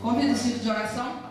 Convido o ciclo de oração.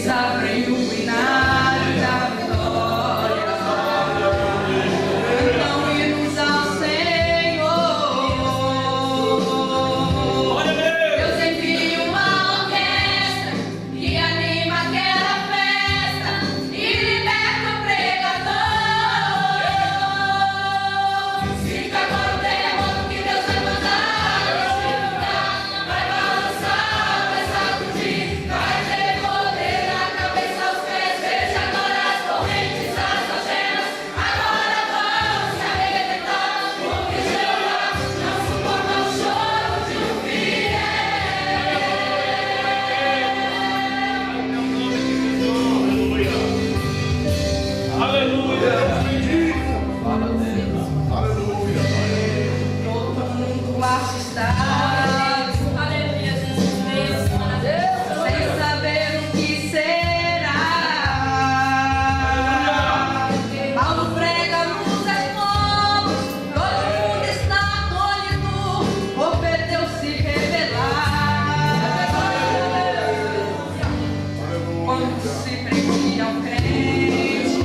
Eles abrem o binário da vitória, cantam hinos ao Senhor. Deus envia uma orquestra que anima aquela festa e liberta o pregador. Fica agora o terremoto que Deus vai mandar nesse lugar. Vai balançar, vai sacudir, vai ter poder na cabeça, aos pés. Veja agora as correntes, as algemas, agora vão se arrebentar, porque Jeová não suporta o choro de um fiel. Todo mundo assustado, sem saber o que será. Paulo prega nos escombros, todo mundo está atônito por ver Deus se revelar. Quando se prende ao crente,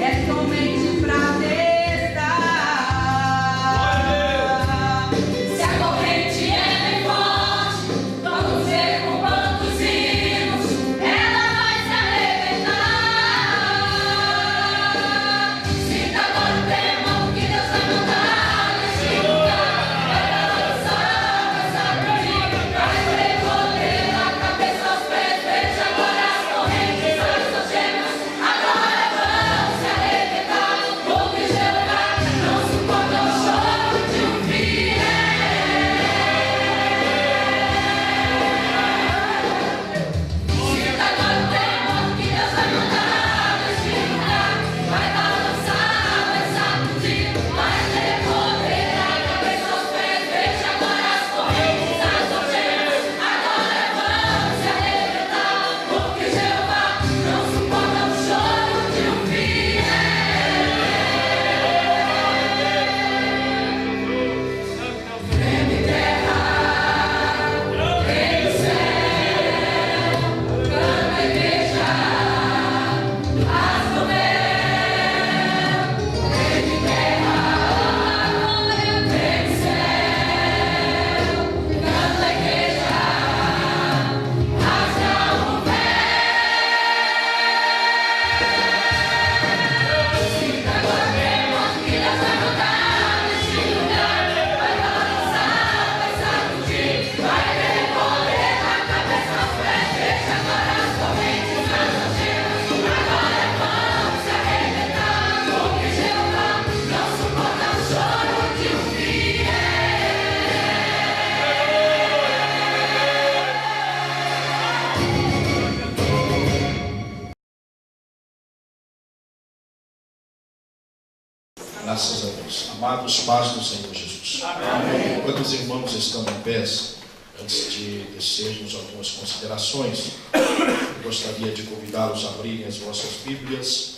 é somente pra testar. Se a corrente é bem forte, vamos ver com quantos hinos ela vai se arrebentar. Sinta agora o terremoto que Deus vai mandar neste lugar. Vai balançar, vai sacudir, vai ter poder na cabeça, aos pés. Veja agora as correntes, as algemas, agora vão se arrebentar, porque Jeová não suporta o choro de um fiel. Sinta agora o terremoto que Deus vai mandar neste lugar. Vai balançar, vai sacudir, vai ter poder na cabeça, aos pés. Veja agora as correntes, as algemas, agora vão se arrebentar, porque Jeová não suporta o choro de um fiel. Treme terra, treme céu, canta a igreja, rasga o véu. Treme terra, treme céu, canta a igreja, rasga o véu. Sinta agora o terremoto que Deus vai mandar neste lugar. Vai balançar, vai sacudir, vai ter poder na cabeça, aos pés. Veja agora as correntes, as algemas, agora vão se arrebentar, porque Jeová não suporta o choro de um fiel. Graças a Deus. Amados, paz do Senhor Jesus. Amém. Enquanto os irmãos estão em pé, antes de descermos algumas considerações, eu gostaria de convidá-los a abrirem as vossas Bíblias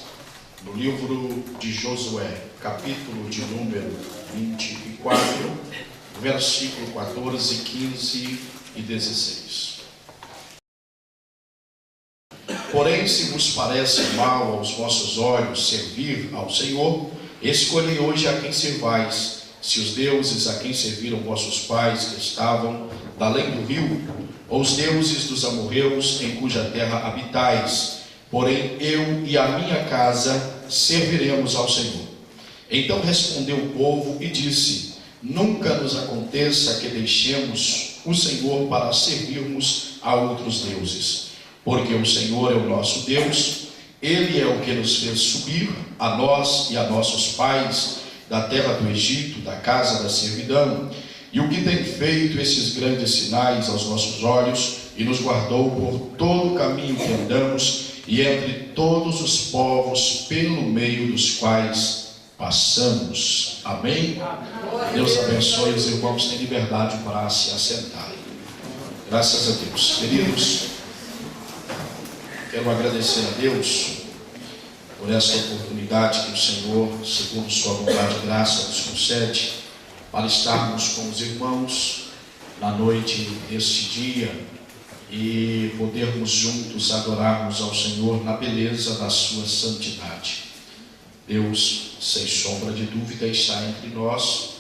no livro de Josué, capítulo de número 24, versículo 14, 15 e 16. Porém, se vos parece mal aos vossos olhos servir ao Senhor, escolhei hoje a quem servais, se os deuses a quem serviram vossos pais que estavam da além do rio, ou os deuses dos amorreus em cuja terra habitais. Porém eu e a minha casa serviremos ao Senhor. Então respondeu o povo e disse: nunca nos aconteça que deixemos o Senhor para servirmos a outros deuses, porque o Senhor é o nosso Deus. Ele é o que nos fez subir, a nós e a nossos pais, da terra do Egito, da casa da servidão, e o que tem feito esses grandes sinais aos nossos olhos, e nos guardou por todo o caminho que andamos, e entre todos os povos pelo meio dos quais passamos. Amém? Deus abençoe. Os irmãos têm liberdade para se assentarem. Graças a Deus. Queridos, quero agradecer a Deus por essa oportunidade que o Senhor, segundo sua vontade e graça, nos concede para estarmos com os irmãos na noite deste dia e podermos juntos adorarmos ao Senhor na beleza da sua santidade. Deus, sem sombra de dúvida, está entre nós.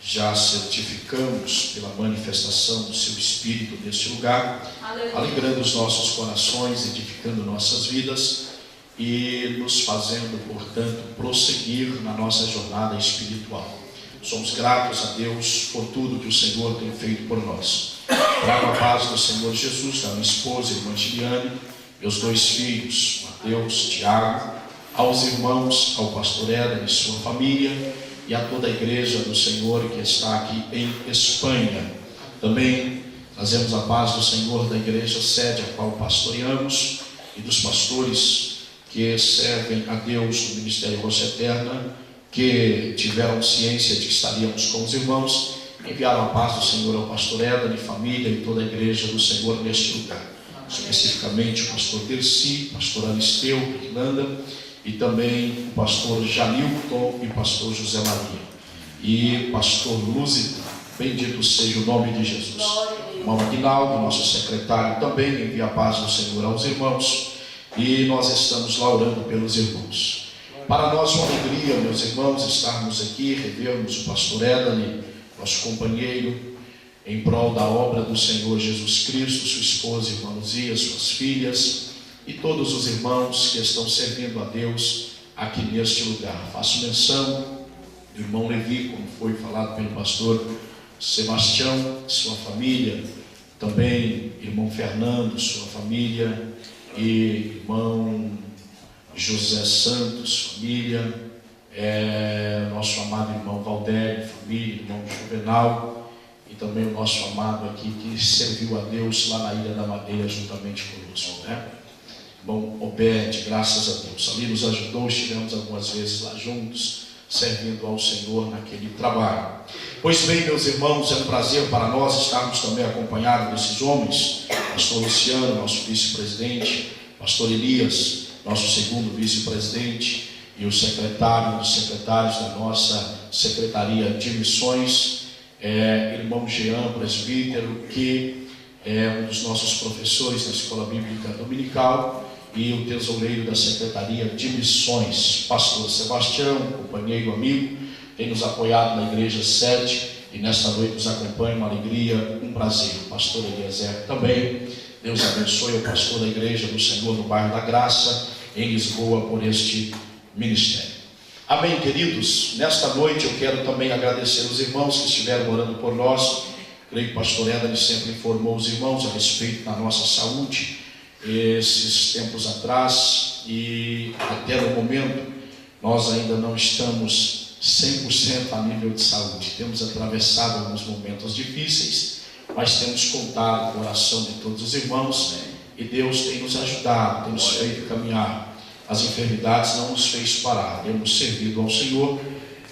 Já certificamos pela manifestação do seu Espírito neste lugar, alegrando os nossos corações, edificando nossas vidas e nos fazendo, portanto, prosseguir na nossa jornada espiritual. Somos gratos a Deus por tudo que o Senhor tem feito por nós. Trago a paz do Senhor Jesus, a minha esposa, a irmã Giliane, meus 2 filhos, Mateus, Tiago, aos irmãos, ao pastor Éder e sua família, e a toda a igreja do Senhor que está aqui em Espanha. Também trazemos a paz do Senhor da igreja sede a qual pastoreamos e dos pastores que servem a Deus no Ministério Rocha Eterna, que tiveram ciência de que estaríamos com os irmãos, enviaram a paz do Senhor ao pastor Éder e família e toda a igreja do Senhor neste lugar. Especificamente o pastor Dercy, pastor Aristeu, Irlanda, e também o pastor Janilton e o pastor José Maria e pastor Lúzita. Bendito seja o nome de Jesus. O irmão Aguinaldo, nosso secretário, também envia a paz do Senhor aos irmãos, e nós estamos lá orando pelos irmãos. Para nós uma alegria, meus irmãos, estarmos aqui, revermos o pastor Éder, nosso companheiro, em prol da obra do Senhor Jesus Cristo, sua esposa, irmã Luzia, suas filhas, e todos os irmãos que estão servindo a Deus aqui neste lugar. Faço menção do irmão Levi, como foi falado pelo pastor Sebastião, sua família, também irmão Fernando, sua família, e irmão José Santos, família, nosso amado irmão Valdério, família, irmão Juvenal, e também o nosso amado aqui que serviu a Deus lá na Ilha da Madeira juntamente conosco, né? Bom, Obed, graças a Deus, ali nos ajudou, estivemos algumas vezes lá juntos, servindo ao Senhor naquele trabalho. Pois bem, meus irmãos, é um prazer para nós estarmos também acompanhados desses homens, pastor Luciano, nosso vice-presidente, pastor Elias, nosso segundo vice-presidente, e os secretários da nossa Secretaria de Missões, irmão Jean, presbítero, que é um dos nossos professores da Escola Bíblica Dominical, e o tesoureiro da Secretaria de Missões, pastor Sebastião, companheiro, amigo, tem nos apoiado na igreja sede, e nesta noite nos acompanha, uma alegria, um prazer. Pastor Eliezer também, Deus abençoe o pastor da igreja do Senhor no bairro da Graça, em Lisboa, por este ministério. Amém, queridos? Nesta noite eu quero também agradecer os irmãos que estiveram orando por nós. Creio que o pastor Éder sempre informou os irmãos a respeito da nossa saúde esses tempos atrás, e até no momento nós ainda não estamos 100% a nível de saúde. Temos atravessado alguns momentos difíceis, mas temos contado com a oração de todos os irmãos, e Deus tem nos ajudado, tem nos feito caminhar. As enfermidades não nos fez parar, temos servido ao Senhor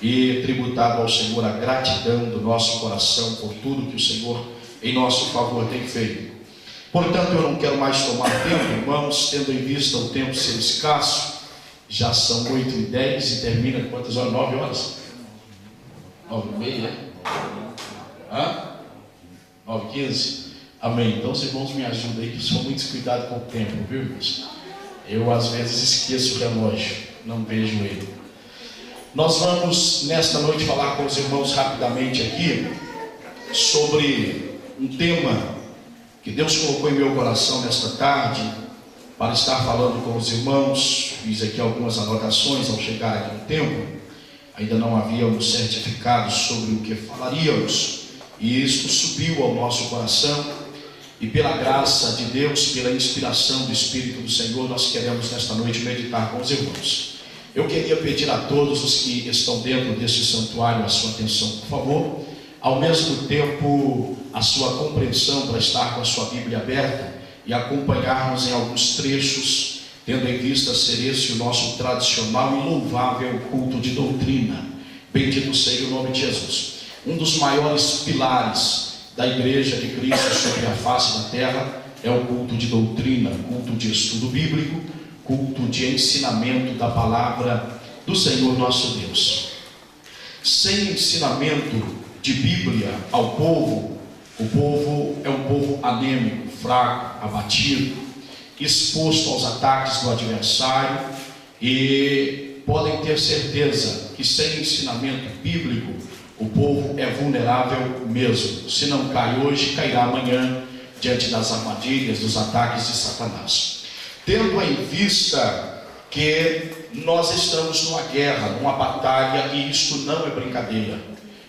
e tributado ao Senhor a gratidão do nosso coração por tudo que o Senhor em nosso favor tem feito. Portanto, eu não quero mais tomar tempo, irmãos, tendo em vista o tempo ser escasso. Já são 8h10 e termina quantas horas? 9 horas? 9h30, é? 9h15? Amém. Então os irmãos me ajudam aí, que são muito cuidados com o tempo, viu, irmãos? Eu às vezes esqueço o relógio, não vejo ele. Nós vamos nesta noite falar com os irmãos rapidamente aqui sobre um tema que Deus colocou em meu coração nesta tarde, para estar falando com os irmãos. Fiz aqui algumas anotações ao chegar aqui no templo. Ainda não havíamos certificado sobre o que falaríamos, e isto subiu ao nosso coração, e pela graça de Deus, pela inspiração do Espírito do Senhor, nós queremos nesta noite meditar com os irmãos. Eu queria pedir a todos os que estão dentro deste santuário a sua atenção, por favor. Ao mesmo tempo, a sua compreensão para estar com a sua Bíblia aberta e acompanharmos em alguns trechos, tendo em vista ser esse o nosso tradicional e louvável culto de doutrina. Bendito seja o nome de Jesus. Um dos maiores pilares da Igreja de Cristo sobre a face da terra é o culto de doutrina, culto de estudo bíblico, culto de ensinamento da palavra do Senhor nosso Deus. Sem ensinamento de Bíblia ao povo, o povo é um povo anêmico, fraco, abatido, exposto aos ataques do adversário, e podem ter certeza que sem ensinamento bíblico o povo é vulnerável mesmo. Se não cai hoje, cairá amanhã diante das armadilhas, dos ataques de Satanás. Tendo em vista que nós estamos numa guerra, numa batalha, e isto não é brincadeira.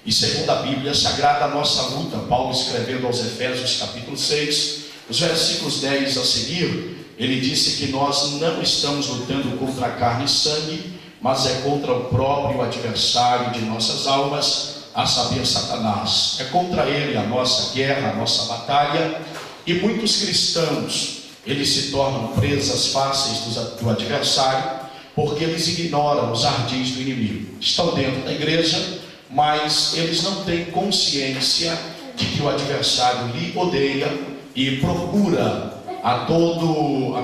E segundo a Bíblia Sagrada, a nossa luta, Paulo escrevendo aos Efésios capítulo 6, os versículos 10 a seguir, ele disse que nós não estamos lutando contra a carne e sangue, mas é contra o próprio adversário de nossas almas, a saber, Satanás. É contra ele a nossa guerra, a nossa batalha, e muitos cristãos, eles se tornam presas fáceis do adversário, porque eles ignoram os ardis do inimigo. Estão dentro da igreja, mas eles não têm consciência de que o adversário lhe odeia e procura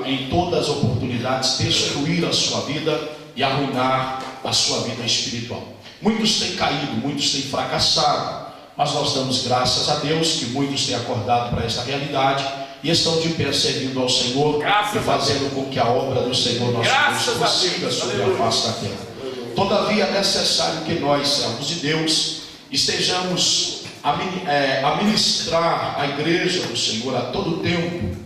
em todas as oportunidades destruir a sua vida e arruinar a sua vida espiritual. Muitos têm caído, muitos têm fracassado, mas nós damos graças a Deus que muitos têm acordado para esta realidade e estão de pé servindo ao Senhor e fazendo com que a obra do Senhor nosso Deus prossiga sobre a face da terra. Todavia é necessário que nós, servos de Deus, estejamos a ministrar à igreja do Senhor a todo tempo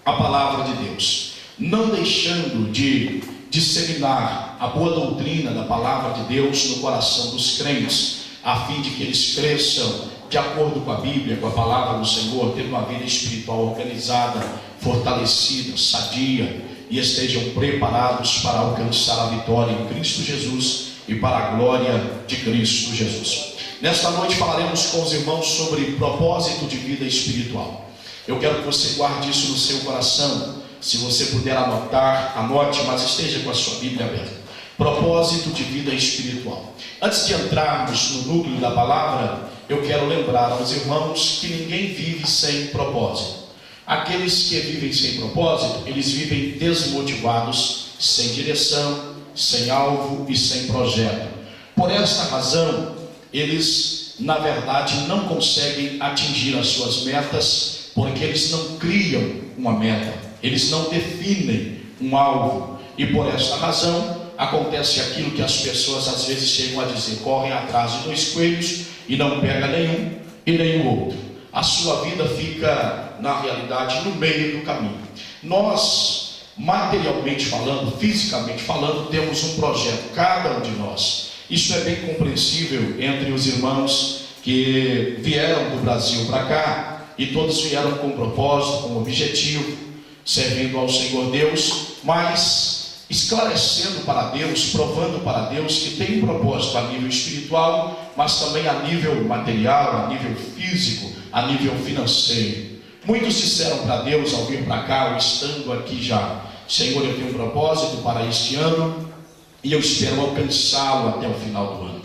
a palavra de Deus, não deixando de disseminar a boa doutrina da palavra de Deus no coração dos crentes, a fim de que eles cresçam de acordo com a Bíblia, com a palavra do Senhor, tendo uma vida espiritual organizada, fortalecida, sadia, e estejam preparados para alcançar a vitória em Cristo Jesus e para a glória de Cristo Jesus. Nesta noite falaremos com os irmãos sobre propósito de vida espiritual. Eu quero que você guarde isso no seu coração. Se você puder anotar, anote, mas esteja com a sua Bíblia aberta. Propósito de vida espiritual. Antes de entrarmos no núcleo da palavra, eu quero lembrar aos irmãos que ninguém vive sem propósito. Aqueles que vivem sem propósito, eles vivem desmotivados, sem direção, sem alvo e sem projeto. Por esta razão, eles, na verdade, não conseguem atingir as suas metas, porque eles não criam uma meta, eles não definem um alvo. E por esta razão, acontece aquilo que as pessoas às vezes chegam a dizer: correm atrás de 2 coelhos e não pega nenhum e nem o outro. A sua vida fica, na realidade, no meio do caminho. Nós, materialmente falando, fisicamente falando, temos um projeto, cada um de nós. Isso é bem compreensível entre os irmãos que vieram do Brasil para cá, e todos vieram com propósito, com objetivo, servindo ao Senhor Deus, mas esclarecendo para Deus, provando para Deus que tem um propósito a nível espiritual, mas também a nível material, a nível físico, a nível financeiro. Muitos disseram para Deus ao vir para cá, ou estando aqui já: Senhor, eu tenho um propósito para este ano e eu espero alcançá-lo até o final do ano.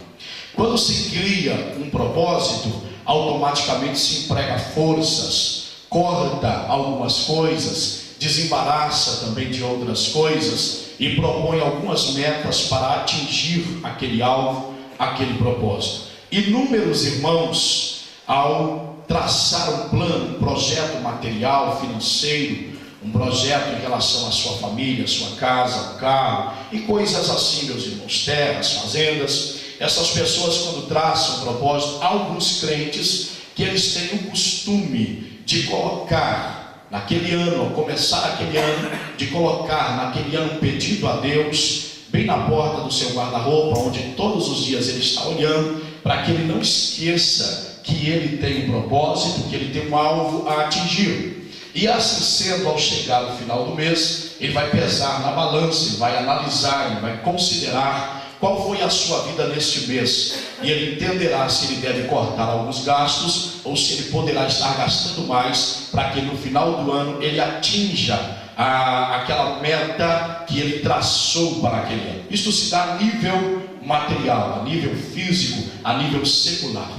Quando se cria um propósito, automaticamente se emprega forças, corta algumas coisas, desembaraça também de outras coisas e propõe algumas metas para atingir aquele alvo, aquele propósito. Inúmeros irmãos, ao traçar um plano, um projeto material, financeiro, um projeto em relação à sua família, à sua casa, ao carro e coisas assim, meus irmãos, terras, fazendas, essas pessoas, quando traçam um propósito, alguns crentes que eles têm o costume de colocar naquele ano, ao começar aquele ano, de colocar naquele ano um pedido a Deus bem na porta do seu guarda-roupa, onde todos os dias ele está olhando, para que ele não esqueça que ele tem um propósito, que ele tem um alvo a atingir. E assim sendo, ao chegar no final do mês, ele vai pesar na balança, ele vai analisar, ele vai considerar qual foi a sua vida neste mês, e ele entenderá se ele deve cortar alguns gastos ou se ele poderá estar gastando mais, para que no final do ano ele atinja aquela meta que ele traçou para aquele ano. Isto se dá a nível material, a nível físico, a nível secular.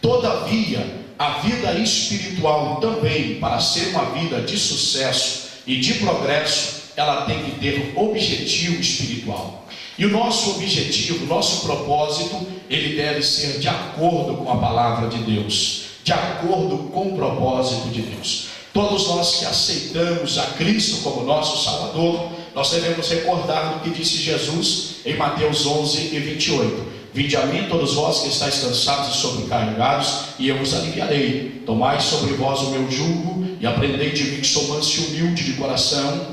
Todavia, a vida espiritual também, para ser uma vida de sucesso e de progresso, ela tem que ter um objetivo espiritual. E o nosso objetivo, o nosso propósito, ele deve ser de acordo com a palavra de Deus, de acordo com o propósito de Deus. Todos nós que aceitamos a Cristo como nosso Salvador, nós devemos recordar do que disse Jesus em Mateus 11:28. Vinde a mim todos vós que estáis cansados e sobrecarregados, e eu vos aliviarei. Tomai sobre vós o meu jugo e aprendei de mim, que sou manso e humilde de coração,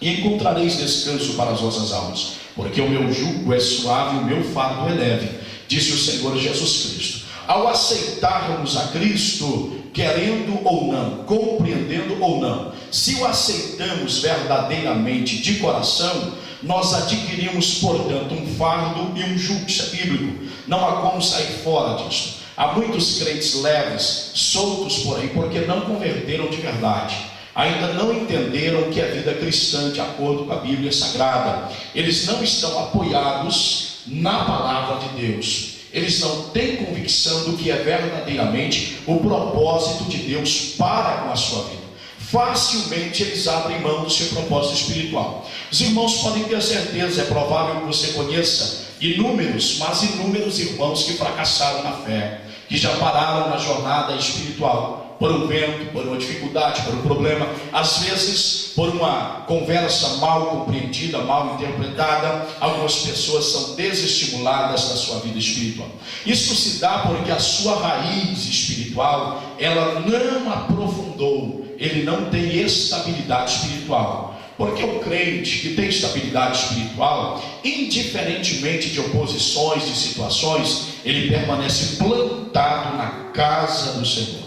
e encontrareis descanso para as vossas almas, porque o meu jugo é suave e o meu fardo é leve, disse o Senhor Jesus Cristo. Ao aceitarmos a Cristo, querendo ou não, compreendendo ou não, se o aceitamos verdadeiramente de coração, nós adquirimos, portanto, um fardo e um jugo. Isso é bíblico, não há como sair fora disso. Há muitos crentes leves, soltos por aí, porque não converteram de verdade, ainda não entenderam o que é vida cristã de acordo com a Bíblia Sagrada. Eles não estão apoiados na palavra de Deus. Eles não têm convicção do que é verdadeiramente o propósito de Deus para com a sua vida. Facilmente eles abrem mão do seu propósito espiritual. Os irmãos podem ter certeza, é provável que você conheça inúmeros, mas inúmeros irmãos que fracassaram na fé, que já pararam na jornada espiritual, por um vento, por uma dificuldade, por um problema, às vezes por uma conversa mal compreendida, mal interpretada. Algumas pessoas são desestimuladas na sua vida espiritual. Isso se dá porque a sua raiz espiritual, ela não aprofundou, ele não tem estabilidade espiritual. Porque o crente que tem estabilidade espiritual, indiferentemente de oposições, de situações, ele permanece plantado na casa do Senhor.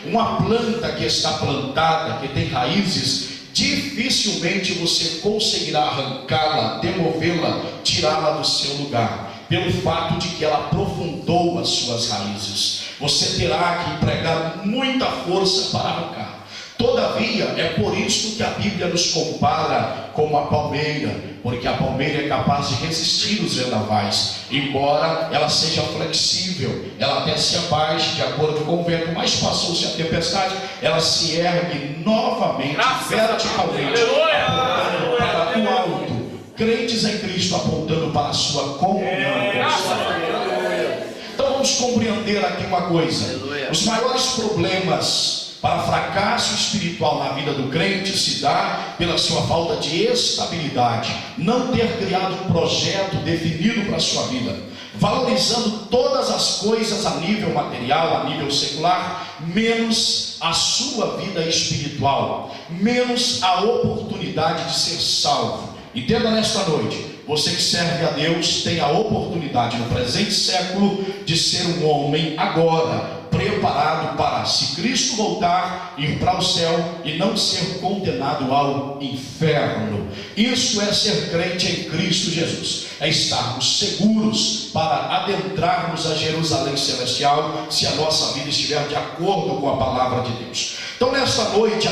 Uma planta que está plantada, que tem raízes, dificilmente você conseguirá arrancá-la, demovê-la, tirá-la do seu lugar, pelo fato de que ela aprofundou as suas raízes. Você terá que empregar muita força para arrancar. Todavia, é por isso que a Bíblia nos compara com a palmeira, porque a palmeira é capaz de resistir os vendavais, embora ela seja flexível, ela até se abaixe de acordo com o vento, mas passou-se a tempestade, ela se ergue novamente, verticalmente, apontando para o alto. Crentes em Cristo apontando para a sua comunhão. Então vamos compreender aqui uma coisa: os maiores problemas para fracasso espiritual na vida do crente se dá pela sua falta de estabilidade, não ter criado um projeto definido para a sua vida, valorizando todas as coisas a nível material, a nível secular, menos a sua vida espiritual, menos a oportunidade de ser salvo. Entenda nesta noite: você que serve a Deus tem a oportunidade no presente século de ser um homem agora, preparado para, se Cristo voltar, ir para o céu e não ser condenado ao inferno. Isso é ser crente em Cristo Jesus, é estarmos seguros para adentrarmos a Jerusalém celestial, se a nossa vida estiver de acordo com a palavra de Deus. Então nesta noite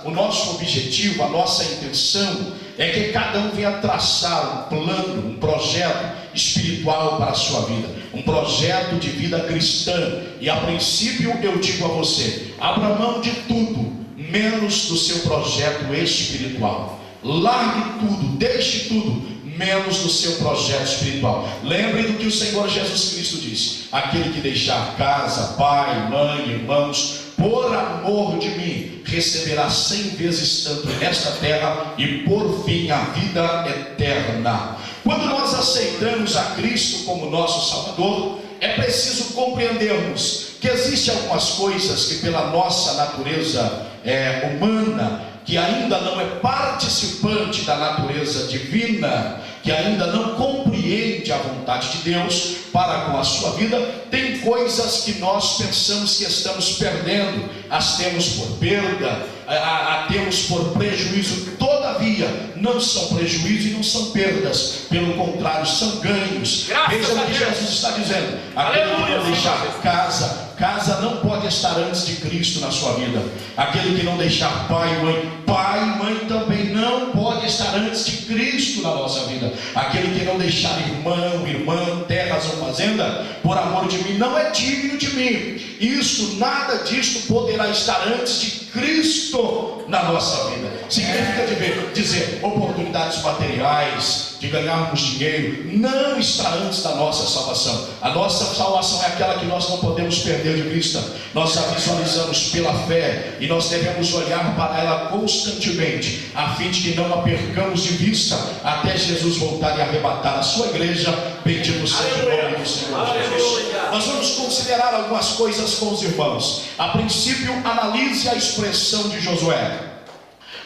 o nosso objetivo, a nossa intenção é que cada um venha traçar um plano, um projeto espiritual para a sua vida, um projeto de vida cristã. E a princípio eu digo a você: abra mão de tudo, menos do seu projeto espiritual. Largue tudo, deixe tudo, menos do seu projeto espiritual. Lembre do que o Senhor Jesus Cristo disse: aquele que deixar casa, pai, mãe, irmãos, por amor de mim, receberá 100 vezes tanto nesta terra e por fim a vida eterna. Quando nós aceitamos a Cristo como nosso Salvador, é preciso compreendermos que existem algumas coisas que pela nossa natureza humana, que ainda não é participante da natureza divina, que ainda não compreende a vontade de Deus para com a sua vida, tem coisas que nós pensamos que estamos perdendo, as temos por perda, a temos por prejuízo. Todavia, não são prejuízo e não são perdas, pelo contrário, são ganhos. Veja o que Jesus está dizendo: aquele que não deixar casa não pode estar antes de Cristo na sua vida. Aquele que não deixar pai e mãe também não pode estar antes de Cristo na nossa vida. Aquele que não deixar irmão, irmã, terras ou fazenda, por amor de mim, não é digno de mim. Nada disto poderá estar antes de Cristo na nossa vida. Significa dizer oportunidades materiais, de ganharmos dinheiro, não está antes da nossa salvação. A nossa salvação é aquela que nós não podemos perder de vista. Nós a visualizamos pela fé e nós devemos olhar para ela constantemente, a fim de que não a percamos de vista até Jesus voltar e arrebatar a sua igreja. Bendito seja o nome do Senhor Jesus. Nós vamos considerar algumas coisas com os irmãos. A princípio, analise a expressão de Josué.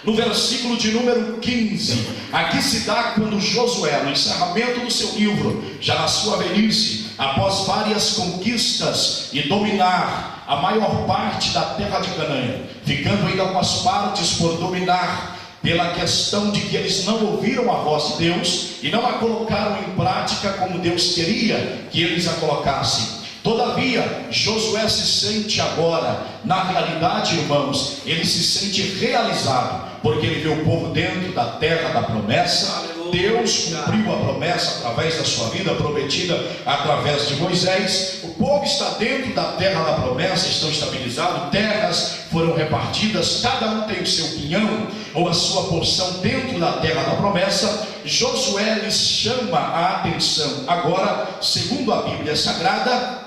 No versículo de número 15, aqui se dá quando Josué, no encerramento do seu livro, já na sua velhice, após várias conquistas e dominar a maior parte da terra de Canaã, ficando ainda algumas partes por dominar, pela questão de que eles não ouviram a voz de Deus e não a colocaram em prática como Deus queria que eles a colocassem. Todavia, Josué se sente agora, na realidade, irmãos, ele se sente realizado, porque ele vê o povo dentro da terra da promessa. Deus cumpriu a promessa através da sua vida prometida através de Moisés. O povo está dentro da terra da promessa, estão estabilizados, terras foram repartidas, cada um tem o seu quinhão ou a sua porção dentro da terra da promessa. Josué lhes chama a atenção agora, segundo a Bíblia Sagrada,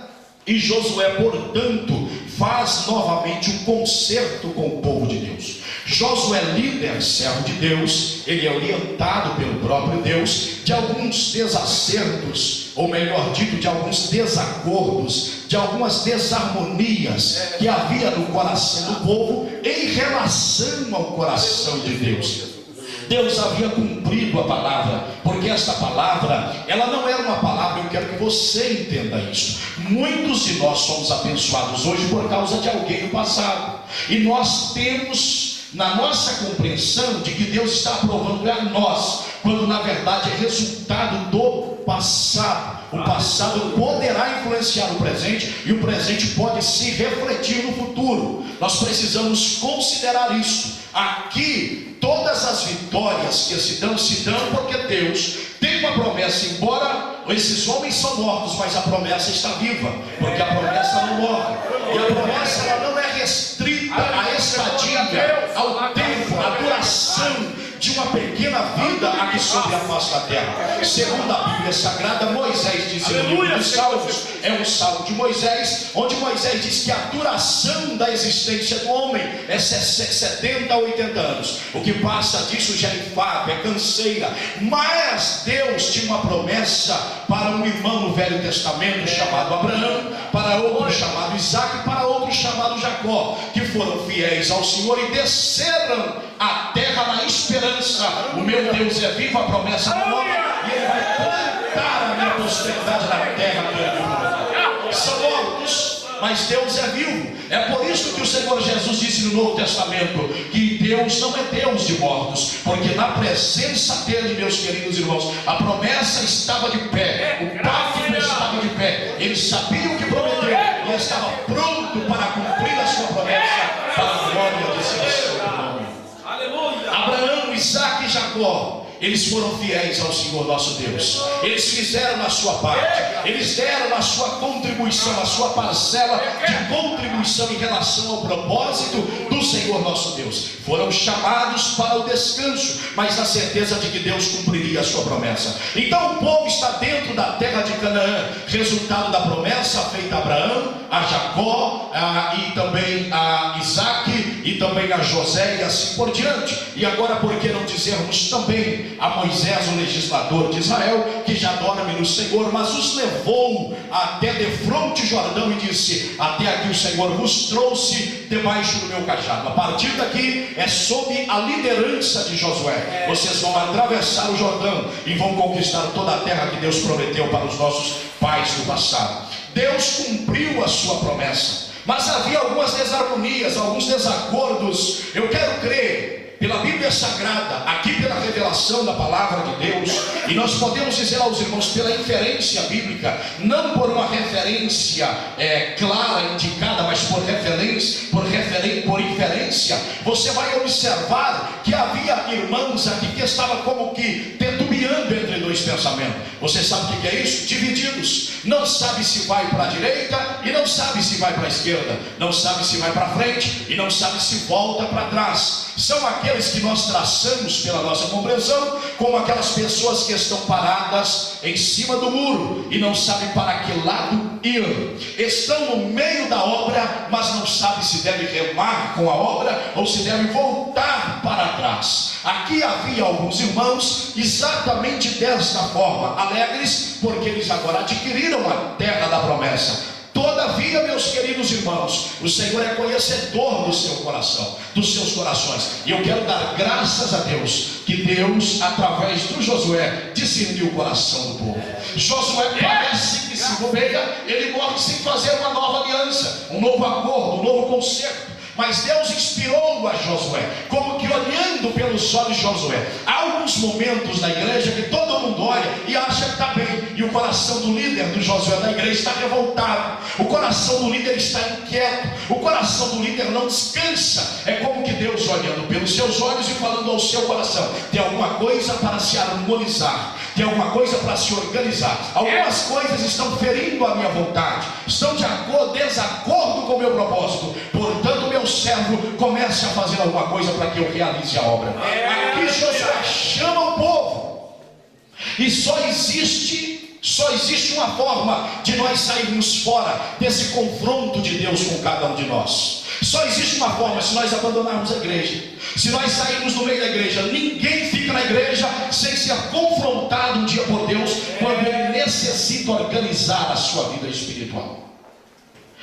e Josué, portanto, faz novamente um concerto com o povo de Deus. Josué, líder, servo de Deus, ele é orientado pelo próprio Deus de alguns desacertos, ou melhor dito, de alguns desacordos, de algumas desarmonias que havia no coração do povo em relação ao coração de Deus. Deus havia cumprido a palavra, porque esta palavra, ela não era uma palavra, eu quero que você entenda isso. Muitos de nós somos abençoados hoje por causa de alguém no passado, e nós temos na nossa compreensão de que Deus está aprovando a nós, quando na verdade é resultado do passado. O passado poderá influenciar o presente, e o presente pode se refletir no futuro. Nós precisamos considerar isso. Aqui, todas as vitórias que se dão porque Deus tem uma promessa. Embora esses homens são mortos, mas a promessa está viva, porque a promessa não morre, e a promessa ela não é restrita à estadia, ao tempo, à duração de uma pequena vida aqui sobre a face da terra. Segundo a Bíblia Sagrada, Moisés diz no livro dos Salmos, é um salmo de Moisés, onde Moisés diz que a duração da existência do homem é 70 a 80 anos. O que passa disso já é enfado, é canseira. Mas Deus tinha uma promessa para um irmão no Velho Testamento chamado Abraão, para outro chamado Isaac, para outro chamado Jacó, que foram fiéis ao Senhor e desceram a terra na esperança. O meu Deus é vivo, a promessa não morre, e Ele vai plantar a minha posteridade na terra. São mortos, mas Deus é vivo. É por isso que o Senhor Jesus disse no Novo Testamento que Deus não é Deus de mortos, porque na presença dele, meus queridos irmãos, a promessa estava de pé, o pacto estava de pé. Ele sabia o que prometeu e estava pronto para cumprir a sua promessa, para a glória de seu nome. Abraão, Isaac e Jacó, eles foram fiéis ao Senhor nosso Deus. Eles fizeram a sua parte, eles deram a sua contribuição, a sua parcela de contribuição em relação ao propósito do Senhor nosso Deus. Foram chamados para o descanso, mas na certeza de que Deus cumpriria a sua promessa. Então o povo está dentro da terra de Canaã, resultado da promessa feita a Abraão, a Jacó, e também a Isaac, e também a José, e assim por diante. E agora, por que não dizermos também a Moisés, o legislador de Israel, que já dorme no Senhor, mas os levou até defronte Jordão e disse: até aqui o Senhor vos trouxe debaixo do meu cajado. A partir daqui é sob a liderança de Josué. Vocês vão atravessar o Jordão e vão conquistar toda a terra que Deus prometeu para os nossos pais do passado. Deus cumpriu a sua promessa, mas havia algumas desarmonias, alguns desacordos. Eu quero crer, pela Bíblia Sagrada, aqui pela revelação da palavra de Deus, e nós podemos dizer aos irmãos pela inferência bíblica, não por uma referência clara, indicada, mas por inferência, você vai observar que havia irmãos aqui que estavam como que tendo titubeando entre dois pensamentos. Você sabe o que é isso? Divididos. Não sabe se vai para a direita e não sabe se vai para a esquerda. Não sabe se vai para frente e não sabe se volta para trás. São aqueles que nós traçamos pela nossa compreensão como aquelas pessoas que estão paradas em cima do muro e não sabem para que lado ir. Estão no meio da obra, mas não sabem se deve remar com a obra ou se deve voltar para trás. Aqui havia alguns irmãos exatamente desta forma, alegres porque eles agora adquiriram a terra da promessa. Todavia, meus queridos irmãos, o Senhor é conhecedor do seu coração, dos seus corações, e eu quero dar graças a Deus, que Deus, através do Josué, discerniu o coração do povo. Josué parece que se bobeia, ele morre sem fazer uma nova aliança, um novo acordo, um novo concerto. Mas Deus inspirou a Josué, como que olhando pelos olhos de Josué. Há alguns momentos na igreja que todo mundo olha e acha que está bem, e o coração do líder do Josué da igreja está revoltado, o coração do líder está inquieto, o coração do líder não descansa. É como que Deus olhando pelos seus olhos e falando ao seu coração: tem alguma coisa para se harmonizar, tem alguma coisa para se organizar, algumas coisas estão ferindo a minha vontade, estão de desacordo com o meu propósito, portanto meu servo comece a fazer alguma coisa para que eu realize a obra. Aqui Josué chama o povo, e só existe uma forma de nós sairmos fora desse confronto de Deus com cada um de nós. Só existe uma forma: se nós abandonarmos a igreja, se nós sairmos do meio da igreja. Ninguém fica na igreja sem ser confrontado um dia por Deus, quando ele necessita organizar a sua vida espiritual.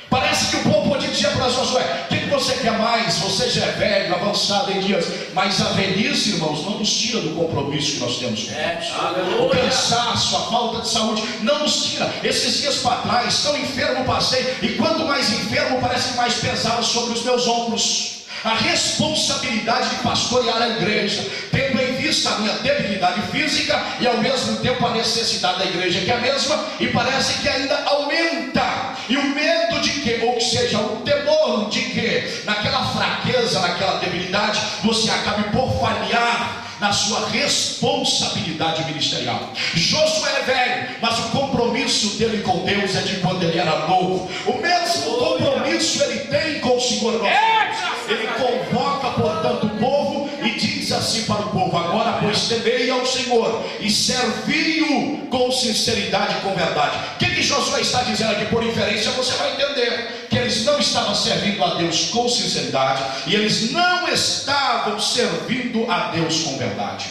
Parece que o povo pode dizer para Josué: o que você quer mais? Você já é velho, avançado em dias. Mas a velhice, irmãos, não nos tira do compromisso que nós temos com Deus. O cansaço, a falta de saúde não nos tira. Esses dias para trás, tão enfermo passei, e quanto mais enfermo, parece que mais pesado sobre os meus ombros a responsabilidade de pastorear a igreja, tendo em vista a minha debilidade física e ao mesmo tempo a necessidade da igreja, que é a mesma, e parece que ainda aumenta. E o medo de que, ou que seja, o temor de que naquela fraqueza, naquela debilidade, você acabe por falhar na sua responsabilidade ministerial. Josué é velho, mas o compromisso dele com Deus é de quando ele era novo. O mesmo compromisso ele tem com o Senhor nosso Deus. Ele convoca, portanto, o povo e diz assim para o povo: agora, pois, temei ao Senhor e servi-o com sinceridade e com verdade. O que Josué está dizendo aqui? Por inferência você vai entender que eles não estavam servindo a Deus com sinceridade, e eles não estavam servindo a Deus com verdade.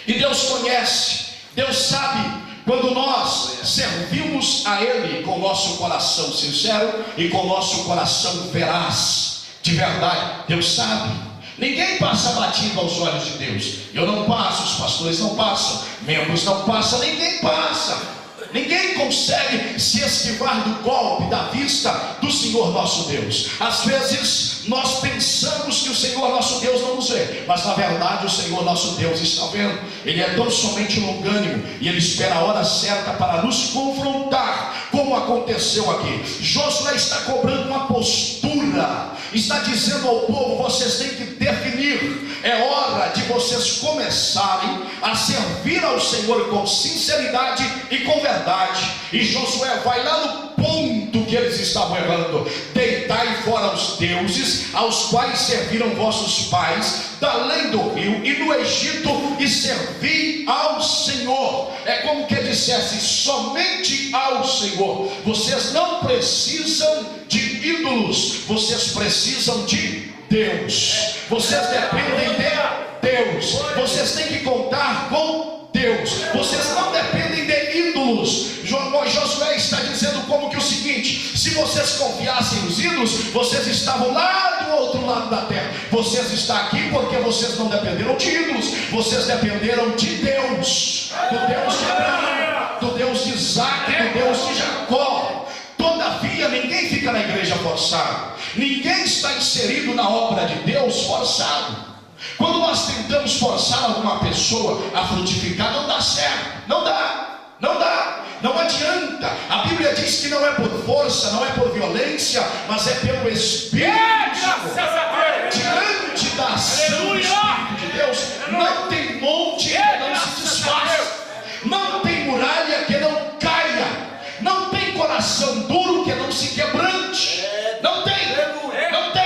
E Deus conhece, Deus sabe quando nós servimos a Ele com o nosso coração sincero e com o nosso coração veraz, de verdade. Deus sabe. Ninguém passa batido aos olhos de Deus. Eu não passo, os pastores não passam, membros não passam, ninguém passa. Ninguém consegue se esquivar do golpe, da vista do Senhor nosso Deus. Às vezes nós pensamos que o Senhor nosso Deus não nos vê, mas na verdade o Senhor nosso Deus está vendo. Ele é tão somente longânimo, e Ele espera a hora certa para nos confrontar, como aconteceu aqui. Josué está cobrando uma postura, está dizendo ao povo: vocês têm que definir. É hora de vocês começarem a servir ao Senhor com sinceridade e com verdade. E Josué vai lá no ponto que eles estavam errando: deitai fora os deuses aos quais serviram vossos pais da além do rio e no Egito, e servi ao Senhor. É como que dissesse: somente ao Senhor. Vocês não precisam de ídolos, vocês precisam de Deus. Vocês dependem de Deus. Vocês têm que contar com Deus. Vocês não dependem de ídolos. Josué está dizendo como que o seguinte: se vocês confiassem nos ídolos, vocês estavam lá do outro lado da terra. Vocês estão aqui porque vocês não dependeram de ídolos, vocês dependeram de Deus, do Deus de Abraão, do Deus de Isaac, do Deus de Jacó. Todavia, ninguém fica na igreja forçado, ninguém está inserido na obra de Deus forçado. Quando nós tentamos forçar alguma pessoa a frutificar, não dá certo, não adianta. A Bíblia diz que não é por força, não é por violência, mas é pelo Espírito. Diante da ação do Espírito de Deus, não tem monte que não se desfaça. coração duro que não se quebrante. Não tem, não tem.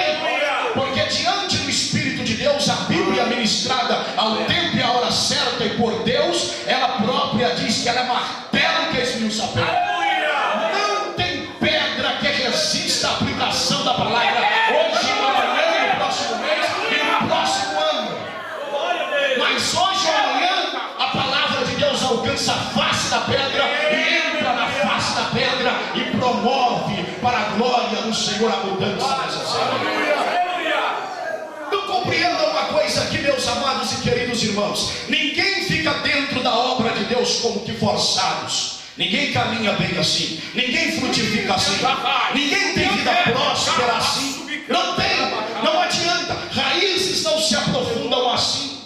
Porque diante do Espírito de Deus, a Bíblia ministrada ao tempo e à hora certa e por Deus, ela própria diz que ela é martelo que esmiuça a pedra. Não tem pedra que resista à aplicação da palavra hoje, amanhã, no próximo mês e no próximo ano. Mas hoje ou amanhã a palavra de Deus alcança a face da pedra e entra na face da pedra e promove para a glória do Senhor a mudança necessária. Não compreendam uma coisa aqui, meus amados e queridos irmãos: ninguém fica dentro da obra de Deus como que forçados. Ninguém caminha bem assim, ninguém frutifica assim, ninguém tem vida próspera assim. Não tem, não adianta. Raízes não se aprofundam assim.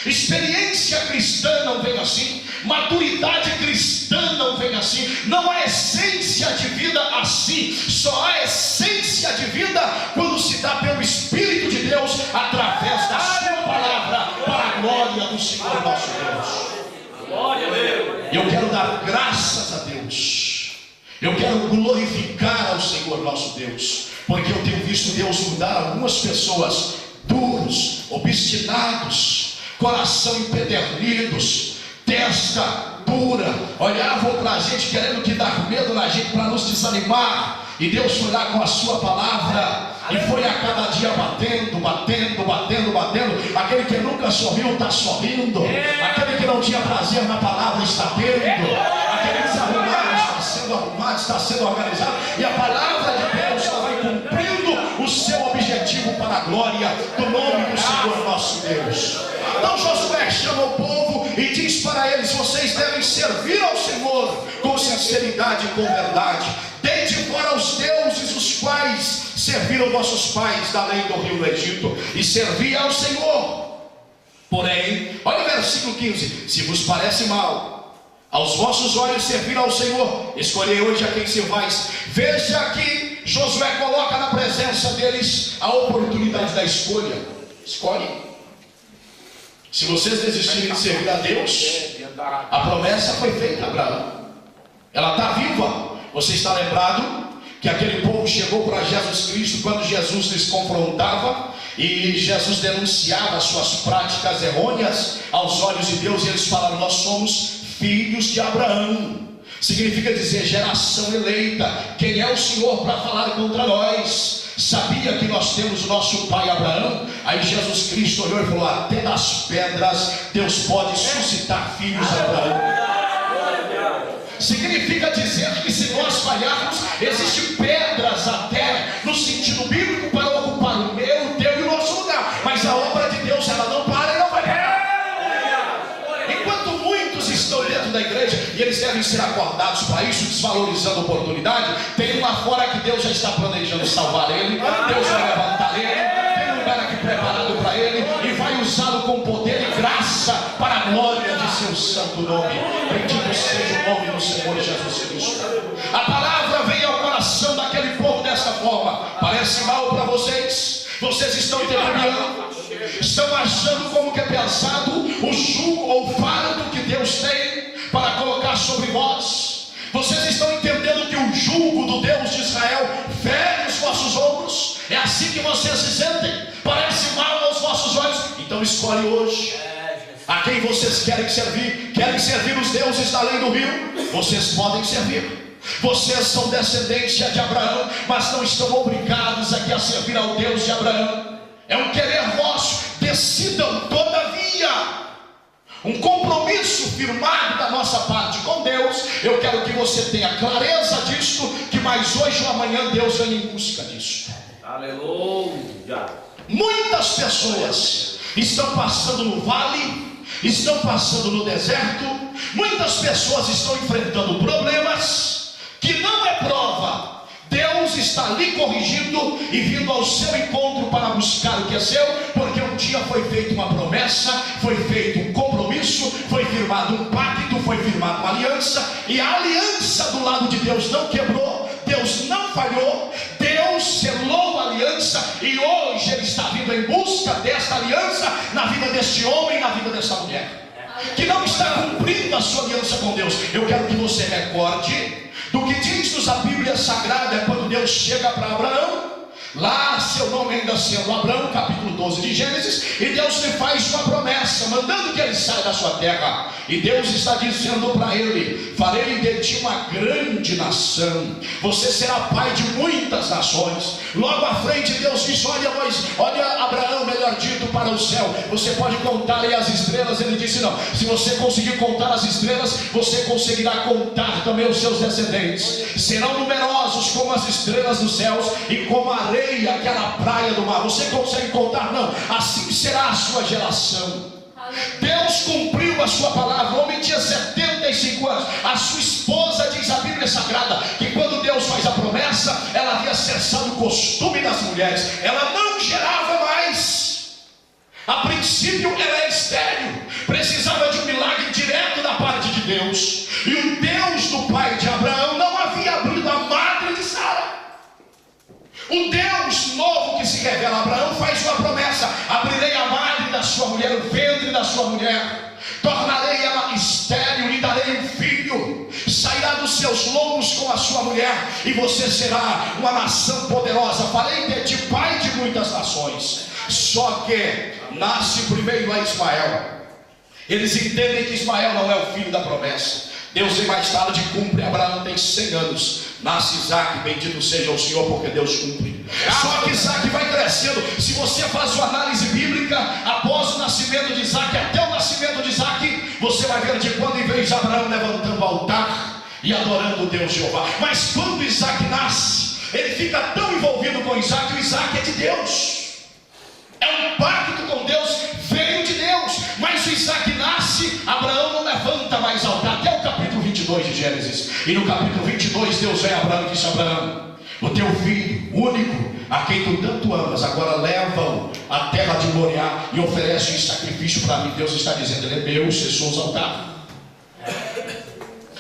Experiência cristã não vem assim. Maturidade cristã não vem assim. Não há essência de vida assim. Só há essência de vida quando se dá pelo Espírito de Deus, através da sua palavra, para a glória do Senhor nosso Deus. Eu quero dar graças a Deus. Eu quero glorificar ao Senhor nosso Deus, porque eu tenho visto Deus mudar algumas pessoas duros, obstinados, coração empedernidos, testa dura, olhavam para a gente querendo que dar medo na gente para nos desanimar. E Deus foi lá com a sua palavra e foi a cada dia batendo, batendo, batendo, batendo. Aquele que nunca sorriu está sorrindo. Aquele que não tinha prazer na palavra está tendo. Aquele desarrumado está sendo arrumado, está sendo organizado. E a palavra de Deus está vai cumprindo o seu objetivo para a glória do nome do Senhor nosso Deus. Então Josué chama o povo e diz para eles: vocês devem servir ao Senhor com sinceridade e com verdade. Deite fora os deuses os quais serviram vossos pais da além do rio do Egito, e servi ao Senhor. Porém, olha o versículo 15: se vos parece mal aos vossos olhos servir ao Senhor, escolhei hoje a quem servais. Veja que Josué coloca na presença deles a oportunidade da escolha. Escolhe. Se vocês desistirem de servir a Deus, a promessa foi feita a Abraão, ela está viva. Você está lembrado que aquele povo chegou para Jesus Cristo quando Jesus lhes confrontava e Jesus denunciava as suas práticas errôneas aos olhos de Deus, e eles falaram: nós somos filhos de Abraão. Significa dizer geração eleita. Quem é o Senhor para falar contra nós? Sabia que nós temos o nosso pai Abraão? Aí Jesus Cristo olhou e falou: até das pedras Deus pode suscitar filhos de Abraão. Significa dizer que se nós falharmos, existem pedras até no sentido bíblico para ocupar o meu, o teu e o nosso lugar. Mas a obra de Deus, ela não para e não vai parar. Enquanto muitos estão dentro da igreja, e eles devem ser acordados para isso, desvalorizando a oportunidade, tem um lá fora que Deus já está planejando salvar ele, Deus vai levantar ele, tem um lugar aqui preparado para ele, e vai usá-lo com poder e graça para a glória de seu santo nome. Bendito seja o nome do Senhor Jesus Cristo. A palavra veio ao coração daquele povo dessa forma: parece mal para vocês? Vocês estão testemunhando? Estão achando como que é pesado o jugo ou fardo que Deus tem para colocar sobre vós? Vocês estão entendendo que o jugo do Deus de Israel fere os vossos ombros? É assim que vocês se sentem? Parece mal aos vossos olhos? Então escolhe hoje a quem vocês querem servir. Querem servir os deuses da além do rio? Vocês podem servir. Vocês são descendência de Abraão, mas não estão obrigados aqui a servir ao Deus de Abraão. É um querer vosso. Decidam, todavia, um compromisso firmado da nossa parte com Deus. Eu quero que você tenha clareza disto, que mais hoje ou amanhã Deus vem em busca disso. Aleluia. Muitas pessoas estão passando no vale, estão passando no deserto. Muitas pessoas estão enfrentando problemas que não é prova. Deus está ali corrigindo e vindo ao seu encontro para buscar o que é seu, porque um dia foi feita uma promessa, foi feito um compromisso, foi firmado um pacto, foi firmada uma aliança, e a aliança do lado de Deus não quebrou, Deus não falhou, Deus selou a aliança, e hoje Ele está vindo em busca desta aliança na vida deste homem, na vida desta mulher que não está cumprindo a sua aliança com Deus. Eu quero que você recorde do que diz-nos a Bíblia Sagrada é quando Deus chega para Abraão, lá seu nome ainda sendo Abraão, capítulo 12 de Gênesis, e Deus lhe faz uma promessa, mandando que ele saia da sua terra, e Deus está dizendo para ele: farei de ti uma grande nação, você será pai de muitas nações. Logo à frente Deus diz: olha Abraão, melhor dito, para o céu, você pode contar aí as estrelas. Ele disse: não, se você conseguir contar as estrelas, você conseguirá contar também os seus descendentes, serão numerosos como as estrelas dos céus e como a areia, aquela praia do mar. Você consegue contar? Não, assim será a sua geração. Deus cumpriu a sua palavra. O homem tinha 75 anos. A sua esposa, diz a Bíblia Sagrada, que quando Deus faz a promessa, ela havia cessado o costume das mulheres, ela não gerava mais. A princípio ela é estéril, precisava de um milagre direto da parte de Deus. E o Deus do pai de Abraão não havia abrido a madre de Sara. O Deus novo que se revela a Abraão faz uma promessa: abrirei a madre da sua mulher, o ventre da sua mulher, tornarei ela estéril, lhe darei um filho, sairá dos seus lombos com a sua mulher, e você será uma nação poderosa, farei de ti pai de muitas nações. Só que nasce primeiro a Ismael. Eles entendem que Ismael não é o filho da promessa. Deus em mais tarde cumpre. Abraão tem 100 anos, nasce Isaac, bendito seja o Senhor, porque Deus cumpre. Só que Isaac vai crescendo. Se você faz uma análise bíblica, após o nascimento de Isaac, até o nascimento de Isaac, você vai ver de quando em vez de Abraão levantando o altar e adorando o Deus Jeová. Mas quando Isaac nasce, ele fica tão envolvido com Isaac. O Isaac é de Deus, é um pacto com Deus, veio de Deus. Mas o Isaac nasce, Abraão não levanta mais altar, até o capítulo 22 de Gênesis. E no capítulo 22 Deus vem a Abraão e disse: Abraão, o teu filho único, a quem tu tanto amas, agora leva-o à terra de Moriá e oferece em sacrifício para mim. Deus está dizendo: ele é meu, cessou os altares.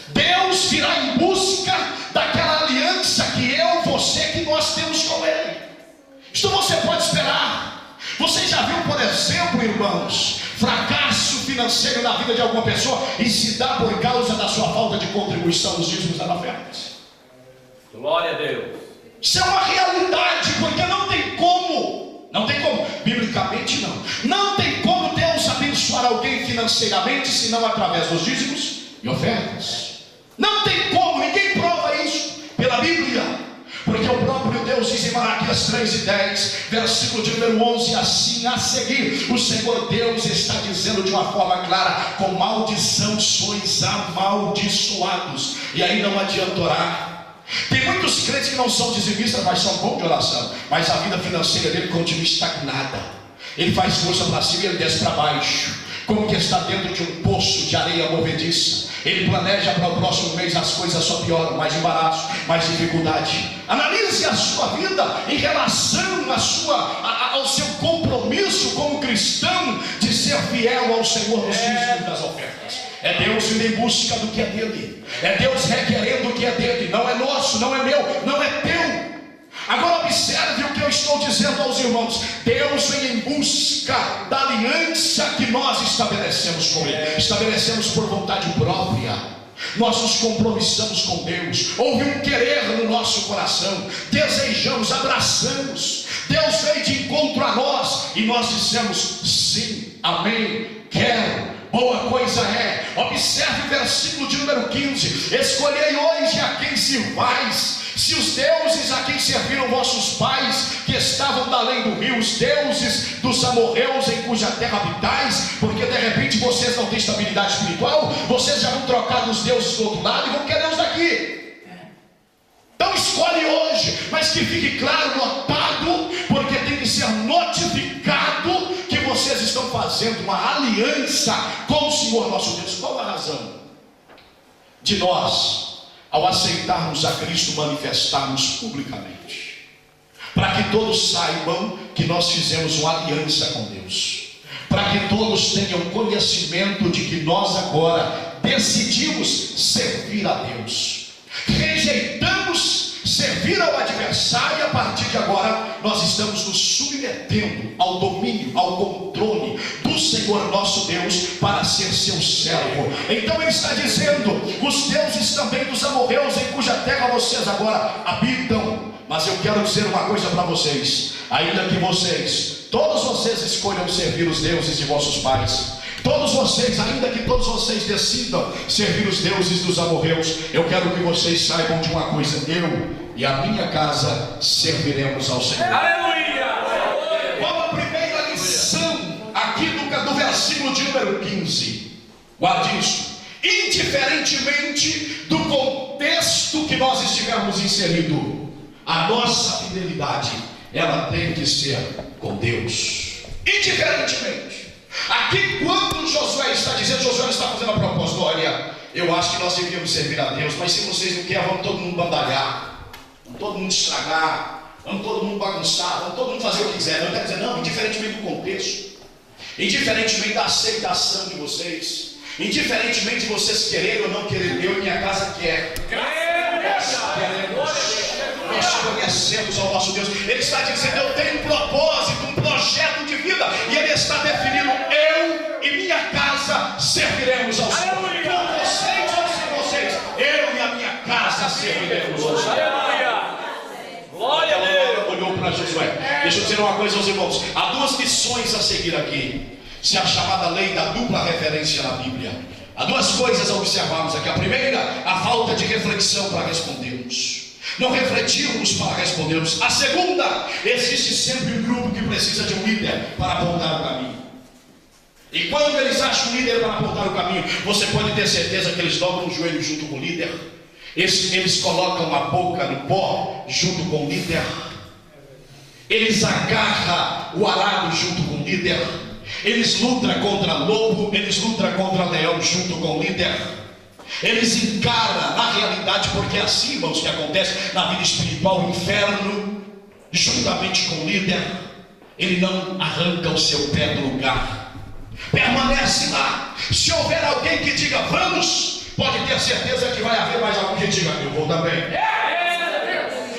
Deus virá em busca daquela aliança que eu, você, que nós temos com ele. Isto você pode esperar. Você já viu, por exemplo, irmãos, fracasso financeiro na vida de alguma pessoa e se dá por causa da sua falta de contribuição nos dízimos das ofertas? Glória a Deus. Isso é uma realidade, porque não tem como, biblicamente não tem como Deus abençoar alguém financeiramente senão através dos dízimos e ofertas. Não tem como, ninguém prova isso pela Bíblia. Porque o próprio Deus diz em Malaquias 3:10, versículo de número 11, assim a seguir, o Senhor Deus está dizendo de uma forma clara: com maldição sois amaldiçoados. E aí não adianta orar. Tem muitos crentes que não são dizimistas, mas são bons de oração, mas a vida financeira dele continua estagnada. Ele faz força para cima e ele desce para baixo, como que está dentro de um poço de areia movediça. Ele planeja para o próximo mês, as coisas só pioram, mais embaraço, mais dificuldade. Analise a sua vida em relação ao seu compromisso como cristão de ser fiel ao Senhor nos dízimos das ofertas. É Deus indo em busca do que é dele, é Deus requerendo o que é dele. Não é nosso, não é meu, não é teu. Agora observe o que eu estou dizendo aos irmãos: Deus vem em busca da aliança que nós estabelecemos com ele. Estabelecemos por vontade própria, nós nos compromissamos com Deus, houve um querer no nosso coração, desejamos, abraçamos. Deus veio de encontro a nós e nós dissemos: sim, amém, quero, boa coisa é. Observe o versículo de número 15: escolhei hoje a quem sirvais. Se os deuses a quem serviram vossos pais, que estavam da além do rio, os deuses dos amorreus em cuja terra habitais, porque de repente vocês não têm estabilidade espiritual, vocês já vão trocar os deuses do outro lado e vão querer os daqui. Então escolhe hoje, mas que fique claro, notado, porque tem que ser notificado que vocês estão fazendo uma aliança com o Senhor nosso Deus. Qual a razão de nós, ao aceitarmos a Cristo, manifestarmos publicamente? Para que todos saibam que nós fizemos uma aliança com Deus, para que todos tenham conhecimento de que nós agora decidimos servir a Deus, rejeitamos servir ao adversário, e a partir de agora nós estamos nos submetendo ao domínio, ao controle do Senhor nosso Deus para ser seu servo. Então ele está dizendo: os deuses também dos amorreus, em cuja terra vocês agora habitam. Mas eu quero dizer uma coisa para vocês: ainda que todos vocês escolham servir os deuses de vossos pais, ainda que todos vocês decidam servir os deuses dos amorreus, eu quero que vocês saibam de uma coisa: eu e a minha casa serviremos ao Senhor. Aleluia! Qual a primeira lição aqui do versículo de número 15? Guarde isso. Indiferentemente do contexto que nós estivermos inseridos, a nossa fidelidade, ela tem que ser com Deus. Indiferentemente. Aqui, quando Josué está dizendo, Josué está fazendo a proposta: olha, eu acho que nós deveríamos servir a Deus, mas se vocês não querem, vamos todo mundo bandalhar, vamos todo mundo estragar, vamos todo mundo bagunçar, vamos todo mundo fazer o que quiser. Não está dizendo, não, indiferentemente do contexto, indiferentemente da aceitação de vocês, indiferentemente de vocês quererem ou não quererem, eu e minha casa quer. Nós conhecemos ao nosso Deus. Ele está dizendo: eu tenho um propósito, um projeto de vida, e Ele está definindo: eu e minha casa serviremos ao Senhor. Por vocês ou sem vocês, eu e a minha casa serviremos ao Senhor. Glória a Deus! Olhou para Josué. Deixa eu dizer uma coisa aos irmãos: há duas lições a seguir aqui. Se a chamada lei da dupla referência na Bíblia. Há duas coisas a observarmos aqui. A primeira, a falta de reflexão para respondermos. Não refletirmos para respondermos. A segunda, existe sempre um grupo que precisa de um líder para apontar o caminho. E quando eles acham um líder para apontar o caminho, você pode ter certeza que eles dobram o joelho junto com o líder. Eles colocam a boca no pó junto com o líder. Eles agarram o arado junto com o líder. Eles lutam contra lobo, eles lutam contra leão junto com o líder. Eles encaram na realidade, porque é assim, irmãos, que acontece na vida espiritual: o inferno, juntamente com o líder, ele não arranca o seu pé do lugar, permanece lá. Se houver alguém que diga vamos, pode ter certeza que vai haver mais alguém que diga eu vou também.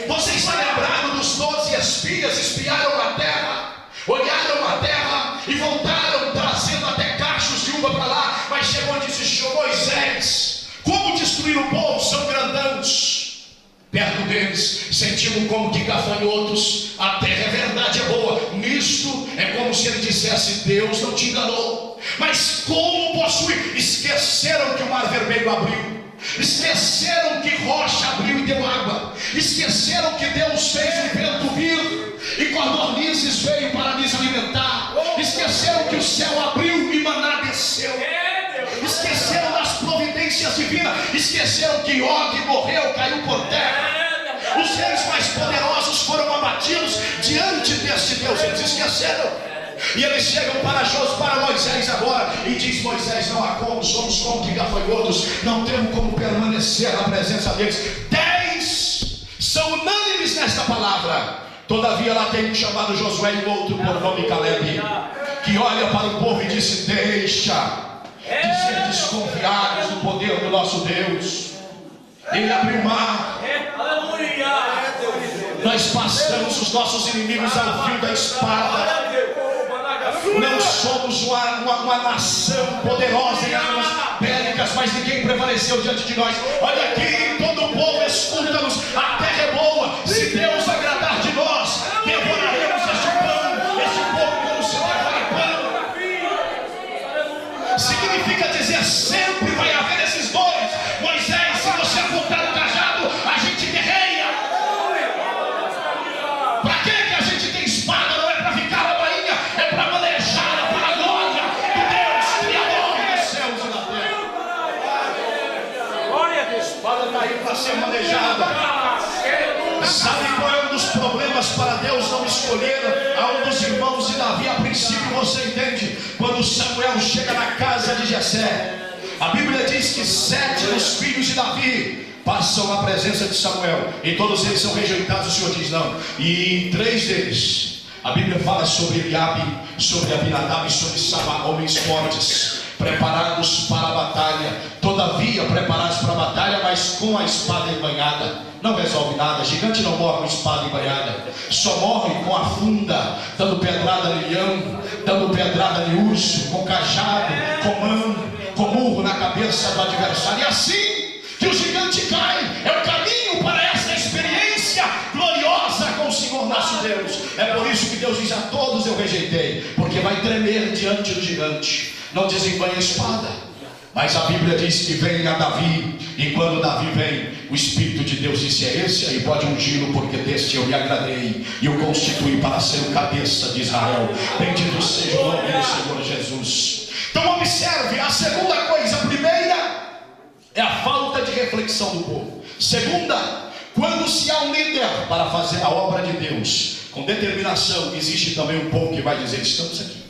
Você está lembrado dos 12 espias? Espiaram a terra, olharam a terra e voltaram trazendo até cachos de uva para lá. Mas chegou e disse: Moisés, como destruir o povo? São grandãos. Perto deles, sentiam como que gafanhotos. A terra é verdade, é boa. Nisto é como se ele dissesse: Deus não te enganou. Mas como possuir? Esqueceram que o mar vermelho abriu. Esqueceram que rocha abriu e deu água. Esqueceram que Deus fez o vento vir e codornizes veio para lhes alimentar. Esqueceram que o céu abriu e maná desceu. Esqueceram das providências divinas. Esqueceram que Og morreu, caiu por terra. Os reis mais poderosos foram abatidos diante desse Deus. Eles esqueceram. E eles chegam para Moisés agora e diz: Moisés, não há como, somos como que gafanhotos, não temos como permanecer na presença deles. 10 são unânimes nesta palavra. Todavia lá tem um chamado Josué e outro por nome Caleb, que olha para o povo e disse: deixa de ser desconfiados do poder do nosso Deus. Ele abriu o mar. Nós passamos os nossos inimigos ao fio da espada. Não somos uma nação poderosa em armas bélicas, mas ninguém prevaleceu diante de nós. Olha aqui, todo o povo, escuta-nos. A terra é boa. Se Deus agradar de nós, devoraremos este pão. Este povo como se devora pão. Significa dizer: sempre vai haver esses dois. Moisés, se você apontar o cajado, a gente guerreia. Para que a gente tem espada? Não é para ficar na bainha, é para manejar para a glória do Deus Criador dos céus e da terra. Glória a Deus! A espada está aí para ser manejada. Sabe qual é um dos problemas para Deus não escolher a um dos irmãos de Davi? A princípio você entende, quando Samuel chega na casa de Jessé, a Bíblia diz que 7 dos filhos de Davi passam na presença de Samuel, e todos eles são rejeitados. O Senhor diz não. E 3 deles, a Bíblia fala sobre Eliabe, sobre Abinadab e sobre Samá, homens fortes, preparados para a batalha. Todavia preparados para a batalha, mas mas com a espada embanhada não resolve nada. Gigante não morre com espada embanhada, só morre com a funda, dando pedrada em leão, dando pedrada em urso, com cajado, com mão, com murro na cabeça do adversário. E assim que o gigante cai, é o caminho para essa experiência gloriosa com o Senhor nosso Deus. É por isso que Deus diz: a todos eu rejeitei, porque vai tremer diante do gigante, não desembanha a espada. Mas a Bíblia diz que vem a Davi, e quando Davi vem, o Espírito de Deus disse: é esse aí, pode ungí-lo, porque deste eu me agradei e o constituí para ser o cabeça de Israel. Bendito seja o nome do Senhor Jesus. Então observe, a segunda coisa: a primeira é a falta de reflexão do povo. Segunda, quando se há um líder para fazer a obra de Deus com determinação, existe também um povo que vai dizer: estamos aqui,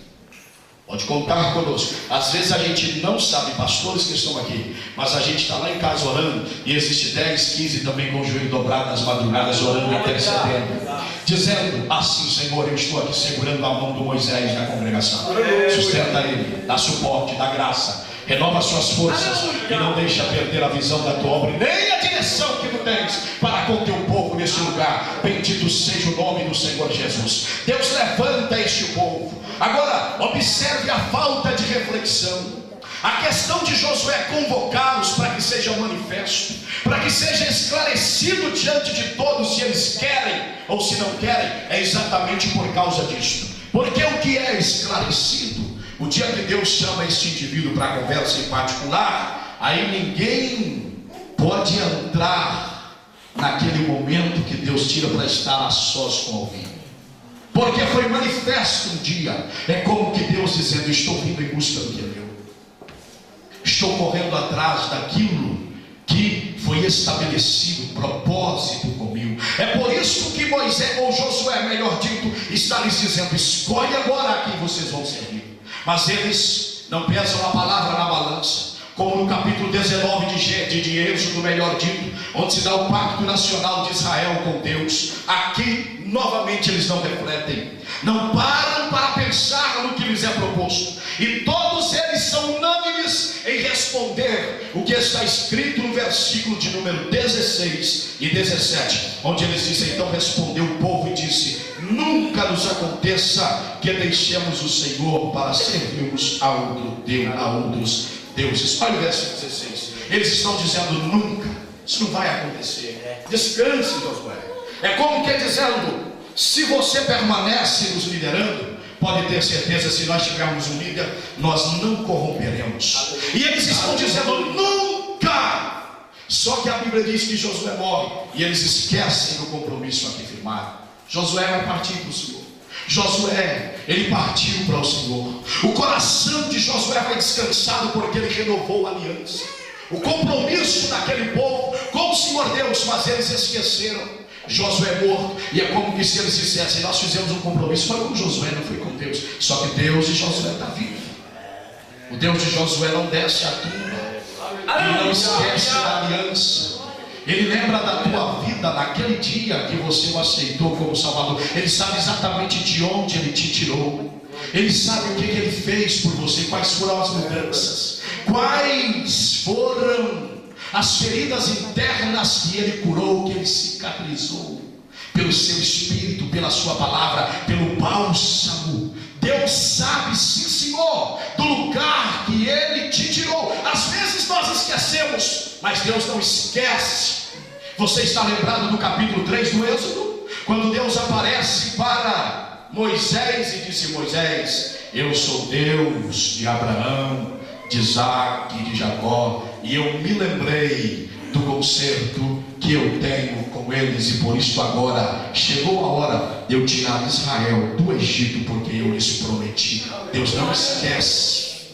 pode contar conosco. Às vezes a gente não sabe, pastores que estão aqui, mas a gente está lá em casa orando, e existe 10, 15 também com o joelho dobrado nas madrugadas, orando, intercedendo, dizendo assim: Senhor, eu estou aqui segurando a mão do Moisés na congregação. Sustenta ele, dá suporte, dá graça, renova suas forças e não deixa perder a visão da tua obra, nem a direção que tu tens para com teu povo nesse lugar. Bendito seja o nome do Senhor Jesus. Deus levanta este povo. Agora observe a falta de reflexão. A questão de Josué convocá-los para que seja manifesto, para que seja esclarecido diante de todos se eles querem ou se não querem, é exatamente por causa disto. Porque o que é esclarecido, o dia que Deus chama este indivíduo para conversa em particular, aí ninguém pode entrar naquele momento que Deus tira para estar a sós com alguém. Porque foi manifesto um dia. É como que Deus dizendo: estou vindo em busca do que é meu, estou correndo atrás daquilo que foi estabelecido, propósito comigo. É por isso que Moisés, ou Josué, melhor dito, está lhes dizendo: escolhe agora a quem vocês vão servir. Mas eles não pesam a palavra na balança, como no capítulo 19 de Êxodo, melhor dito, onde se dá o pacto nacional de Israel com Deus. Aqui novamente eles não refletem, não param para pensar no que lhes é proposto, e todos eles são unânimes em responder o que está escrito no versículo de número 16 e 17, onde eles dizem: então respondeu o povo e disse: nunca nos aconteça que deixemos o Senhor para servirmos a outros deuses. Olha o verso 16, eles estão dizendo: nunca, isso não vai acontecer. Descanse, Josué. É como que dizendo: se você permanece nos liderando, pode ter certeza, se nós tivermos um líder, nós não corromperemos. E eles estão dizendo: nunca. Só que a Bíblia diz que Josué morre, e eles esquecem do compromisso aqui firmado. Josué vai partir para o Senhor. Josué, ele partiu para o Senhor. O coração de Josué vai descansado, porque ele renovou a aliança, o compromisso daquele povo com o Senhor Deus. Mas eles esqueceram. Josué morto, e é como que se eles dissessem: nós fizemos um compromisso, foi com Josué, não foi com Deus. Só que Deus de Josué está vivo. O Deus de Josué não desce a tumba, ele não esquece da aliança. Ele lembra da tua vida naquele dia que você o aceitou como Salvador. Ele sabe exatamente de onde ele te tirou. Ele sabe o que ele fez por você, quais foram as mudanças, quais foram as feridas internas que ele curou, que ele cicatrizou pelo seu Espírito, pela sua palavra, pelo bálsamo. Deus sabe, sim Senhor, do lugar que ele te tirou. Às vezes nós esquecemos, mas Deus não esquece. Você está lembrado do capítulo 3 do Êxodo, quando Deus aparece para Moisés e disse: Moisés, eu sou Deus de Abraão, de Isaac e de Jacó, e eu me lembrei do concerto que eu tenho com eles, e por isso agora chegou a hora de eu tirar Israel do Egito, porque eu lhes prometi. Deus não esquece.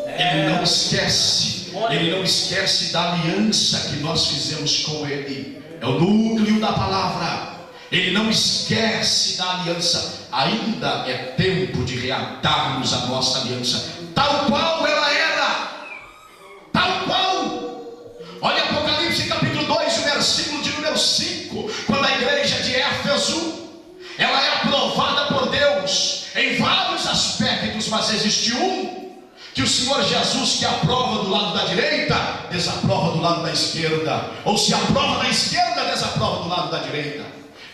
Ele não esquece. Ele não esquece da aliança que nós fizemos com ele. É o núcleo da palavra. Ele não esquece da aliança. Ainda é tempo de reatarmos a nossa aliança, tal qual ela era, tal qual. Olha Apocalipse capítulo 2, o versículo de número 5, quando a igreja de Éfeso, ela é aprovada por Deus em vários aspectos, mas existe um que o Senhor Jesus, que aprova do lado da direita, desaprova do lado da esquerda, ou se a prova da esquerda desaprova do lado da direita,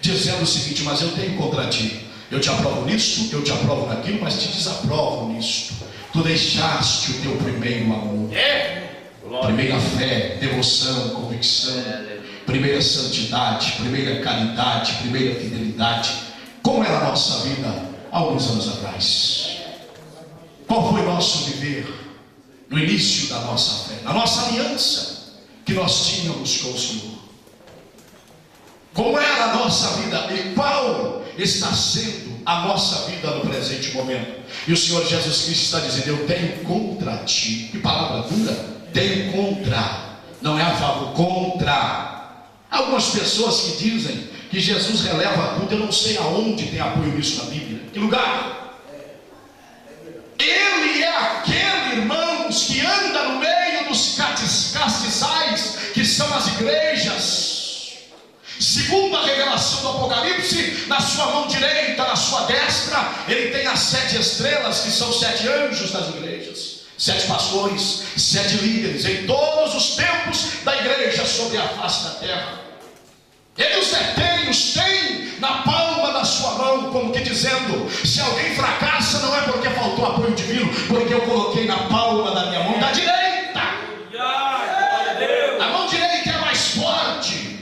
dizendo o seguinte: mas eu tenho contra ti, eu te aprovo nisto, eu te aprovo naquilo, mas te desaprovo nisto. Tu deixaste o teu primeiro amor, primeira fé, devoção, convicção, primeira santidade, primeira caridade, primeira fidelidade. Como era a nossa vida há alguns anos atrás? Qual foi nosso viver no início da nossa fé, na nossa aliança que nós tínhamos com o Senhor? Como era a nossa vida e qual está sendo a nossa vida no presente momento? E o Senhor Jesus Cristo está dizendo: eu tenho contra ti. Que palavra dura! Tenho contra, não é a favor, contra. Algumas pessoas que dizem que Jesus releva tudo. Eu não sei aonde tem apoio nisso na Bíblia. Que lugar? Ele é aquele, irmãos, que anda no meio dos castiçais, que são as igrejas. Segundo a revelação do Apocalipse, na sua mão direita, na sua destra, ele tem as 7 estrelas, que são 7 anjos das igrejas, 7 pastores, 7 líderes em todos os tempos da igreja sobre a face da terra. Ele os detém, os tem na palma da sua mão, como que dizendo: se alguém fracassa, não é porque faltou apoio divino, porque eu coloquei na palma da minha mão da direita. A mão direita é mais forte.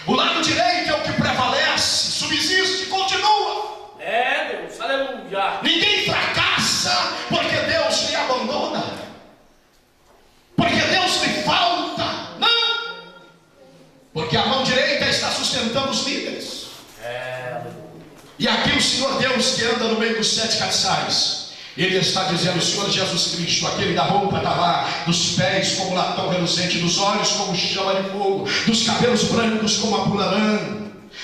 O lado direito é o que prevalece, subsiste, continua. Deus, aleluia. Ninguém fracassa porque Deus lhe abandona, porque Deus lhe falta. Não, porque a mão direita está sustentando os líderes. E aqui o Senhor Deus, que anda no meio dos 7 castiçais, Ele está dizendo: o Senhor Jesus Cristo, aquele da roupa está lá, dos pés como latão reluzente, dos olhos como chama de fogo, dos cabelos brancos como a pura lã,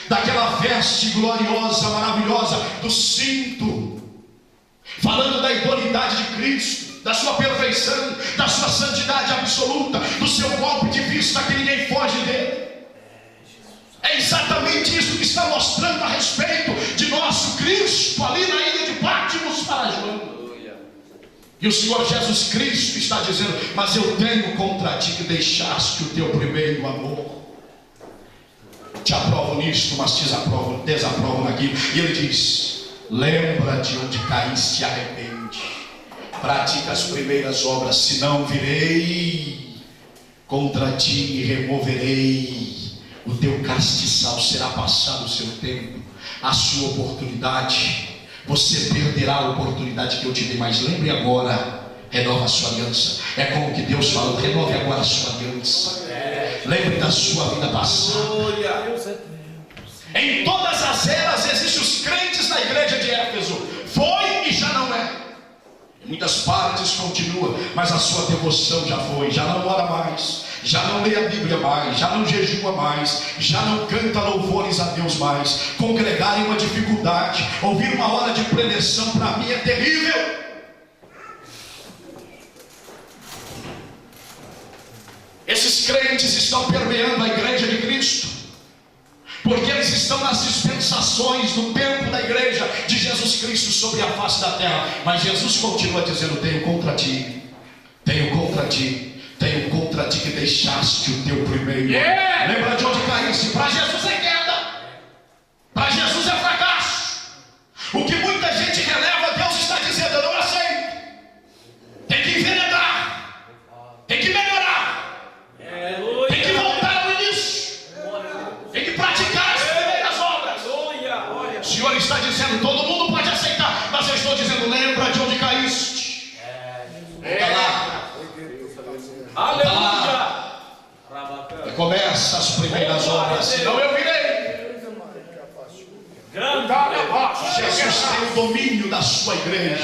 daquela veste gloriosa, maravilhosa, do cinto, falando da idoneidade de Cristo, da sua perfeição, da sua santidade absoluta, do seu golpe de vista que ninguém foge dele. É exatamente isso que está mostrando a respeito de nosso Cristo ali na ilha de Patmos para João. E o Senhor Jesus Cristo está dizendo: mas eu tenho contra ti que deixaste o teu primeiro amor. Te aprovo nisto, mas te desaprovo naquilo. E ele diz: lembra de onde caíste, arrepende, pratica as primeiras obras, senão virei contra ti e removerei o teu castiçal. Será passado o seu tempo, a sua oportunidade. Você perderá a oportunidade que eu te dei, mas lembre agora, renova a sua aliança. É como que Deus falou: renove agora a sua aliança. Lembre da sua vida passada. Em todas as eras existem os crentes na igreja de Éfeso. Foi e já não é. Em muitas partes continua, mas a sua devoção já foi. Já não ora mais, já não lê a Bíblia mais, já não jejua mais, já não canta louvores a Deus mais. Congregar é uma dificuldade. Ouvir uma hora de preleção para mim é terrível. Esses crentes estão permeando a igreja de Cristo, porque eles estão nas dispensações do tempo da igreja de Jesus Cristo sobre a face da terra. Mas Jesus continua dizendo: tenho contra ti, tenho contra ti, tenho contra ti que deixaste o teu primeiro. Lembra de onde caíste? Para Jesus é queda, para Jesus é fracasso. O que muita gente releva, Deus está dizendo: eu não aceito. Tem que enveredar, tem que melhorar, tem que voltar ao início, tem que praticar as primeiras obras. O Senhor está dizendo: todo mundo pode aceitar, mas eu estou dizendo: lembra de onde caíste. Volta lá. Aleluia. E começa as primeiras obras, senão eu virei. Jesus tem o domínio da sua igreja.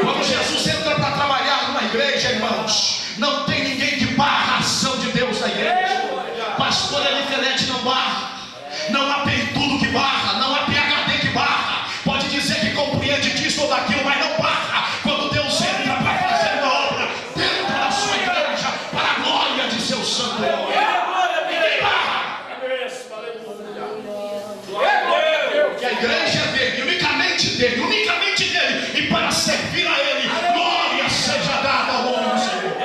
Quando Jesus entra para trabalhar numa igreja, irmãos, não tem ninguém que barra a ação de Deus na igreja. Pastor Elifelete não barra, não há peitudo que barra, não há PhD que barra. Pode dizer que compreende disso ou daquilo, mas não barra. Quando Deus entra para fazer uma obra dentro da sua igreja, para a glória de seu santo nome, ninguém barra. Porque a igreja é dele, unicamente dele, unicamente dele. E para servir a ele, glória seja dada ao nome do Senhor.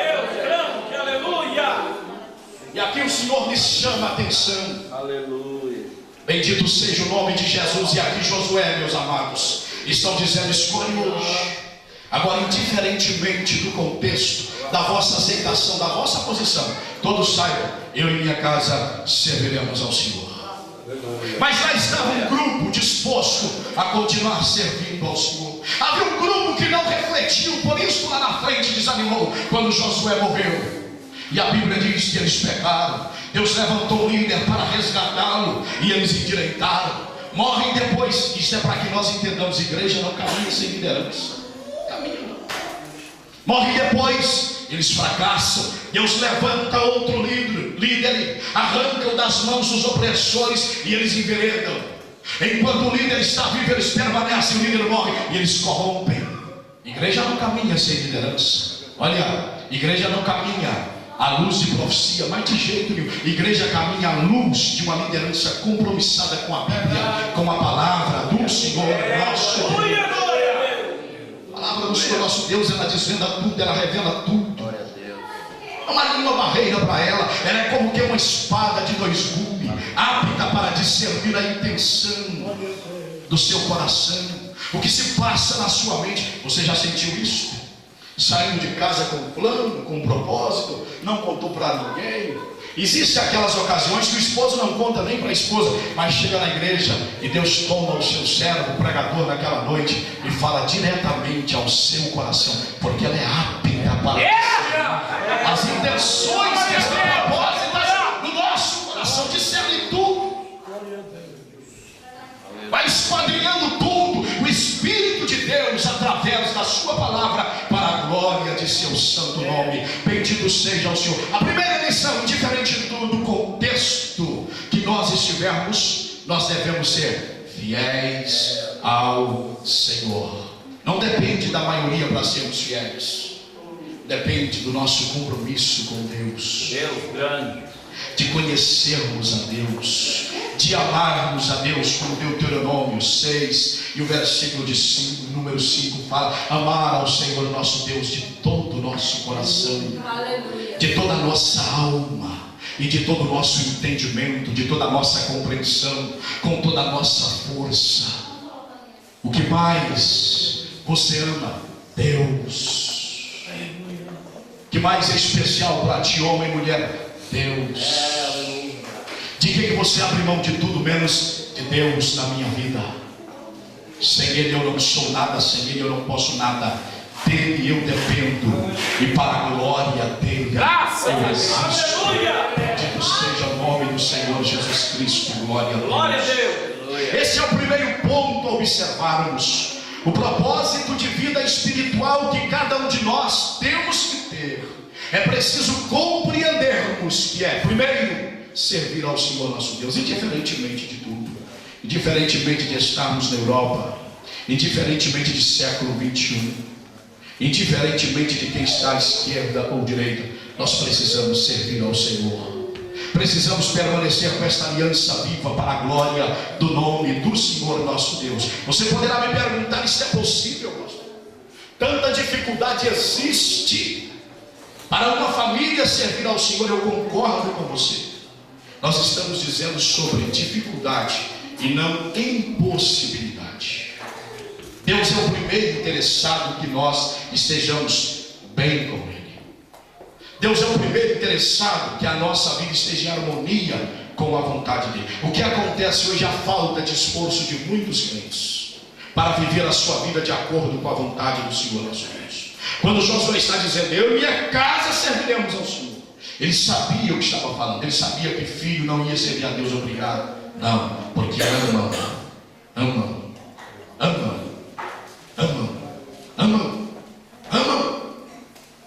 E aqui o Senhor lhes chama a atenção. Aleluia. Bendito seja o nome de Jesus. E aqui Josué, meus amados, estão dizendo: escolhe hoje. Agora, indiferentemente do contexto, da vossa aceitação, da vossa posição, todos saibam, eu e minha casa serviremos ao Senhor. Mas lá estava um grupo disposto a continuar servindo ao Senhor. Havia um grupo que não refletiu, por isso lá na frente desanimou quando Josué morreu. E a Bíblia diz que eles pecaram. Deus levantou um líder para resgatá-lo e eles endireitaram. Morrem depois. Isso é para que nós entendamos: igreja não caminha sem liderança. Caminha não. Morrem depois. Eles fracassam. Deus levanta outro líder, arranca-o das mãos dos opressores e eles enveredam. Enquanto o líder está vivo, eles permanecem. O líder morre e eles corrompem. Igreja não caminha sem liderança. Olha, igreja não caminha à luz de profecia, mas de jeito nenhum. Igreja caminha à luz de uma liderança compromissada com a Bíblia, com a palavra do Senhor nosso Deus. A palavra do Senhor nosso Deus, ela desvenda tudo, ela revela tudo. Não há nenhuma barreira para ela. Ela é como que uma espada de dois gumes, apta para discernir a intenção do seu coração, o que se passa na sua mente. Você já sentiu isso? Saindo de casa com um plano, com um propósito, não contou para ninguém. Existem aquelas ocasiões que o esposo não conta nem para a esposa, mas chega na igreja e Deus toma o seu servo, o pregador naquela noite, e fala diretamente ao seu coração, porque ela é apta para as intenções que estão propósitas no nosso coração. Discerne tudo, vai esquadrinhando tudo, o Espírito de Deus através da sua palavra, para a glória de seu santo nome. Bendito seja o Senhor. A primeira lição, diferente do contexto que nós estivermos, nós devemos ser fiéis ao Senhor. Não depende da maioria para sermos fiéis, depende do nosso compromisso com Deus. Deus grande. De conhecermos a Deus, de amarmos a Deus, como Deuteronômio 6 e o versículo número 5 fala: amar ao Senhor nosso Deus de todo o nosso coração, de toda a nossa alma e de todo o nosso entendimento, de toda a nossa compreensão, com toda a nossa força. O que mais você ama? Deus. O que mais é especial para ti, homem e mulher? Deus. De que você abre mão de tudo menos de Deus na minha vida? Sem Ele eu não sou nada, sem Ele eu não posso nada. Dele eu dependo, e para a glória dele eu existo. Bendito seja o nome do Senhor Jesus Cristo. Glória a Deus. Glória a Deus. Esse é o primeiro ponto a observarmos: o propósito de vida espiritual que cada um de nós temos que ter. É preciso compreendermos que é, primeiro, servir ao Senhor nosso Deus, indiferentemente de tudo, indiferentemente de estarmos na Europa, indiferentemente de século 21, indiferentemente de quem está à esquerda ou direita, nós precisamos servir ao Senhor. Precisamos permanecer com esta aliança viva para a glória do nome do Senhor nosso Deus. Você poderá me perguntar: isso é possível, pastor? Tanta dificuldade existe para uma família servir ao Senhor. Eu concordo com você. Nós estamos dizendo sobre dificuldade e não impossibilidade. Deus é o primeiro interessado que nós estejamos bem com Ele. Deus é o primeiro interessado que a nossa vida esteja em harmonia com a vontade dEle. O que acontece hoje é a falta de esforço de muitos crentes para viver a sua vida de acordo com a vontade do Senhor nosso Deus. Quando Josué está dizendo: eu e minha casa serviremos ao Senhor, ele sabia o que estava falando. Ele sabia que filho não ia servir a Deus obrigado. Não, porque amam.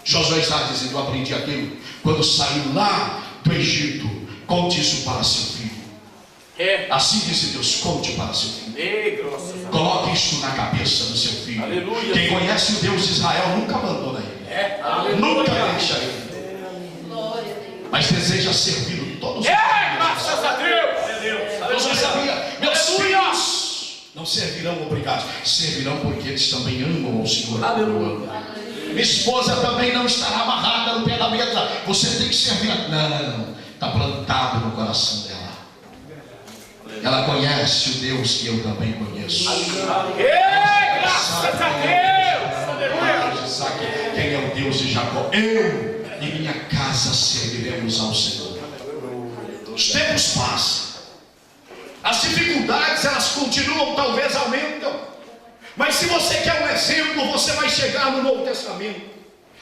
Josué está dizendo: eu aprendi aquilo quando saí lá do Egito. Conte isso para seu filho. Assim disse Deus: conte para seu filho. Coloque isso na cabeça do seu filho. Aleluia. Quem conhece o Deus de Israel nunca abandona ele, nunca deixa ele, mas deseja servi-lo todos os dias. Graças a Deus. Deus sabia: meus filhos não servirão obrigados, servirão porque eles também amam o Senhor. Minha esposa também não estará amarrada no pé da mesa. Você tem que servir. Não. plantado no coração dela. Ela conhece o Deus que eu também conheço. Graças a Deus! Aleluia! Sabe quem é o Deus de Jacó? Eu e minha casa serviremos ao Senhor. Os tempos passam, as dificuldades elas continuam, talvez aumentam. Mas se você quer um exemplo, você vai chegar no Novo Testamento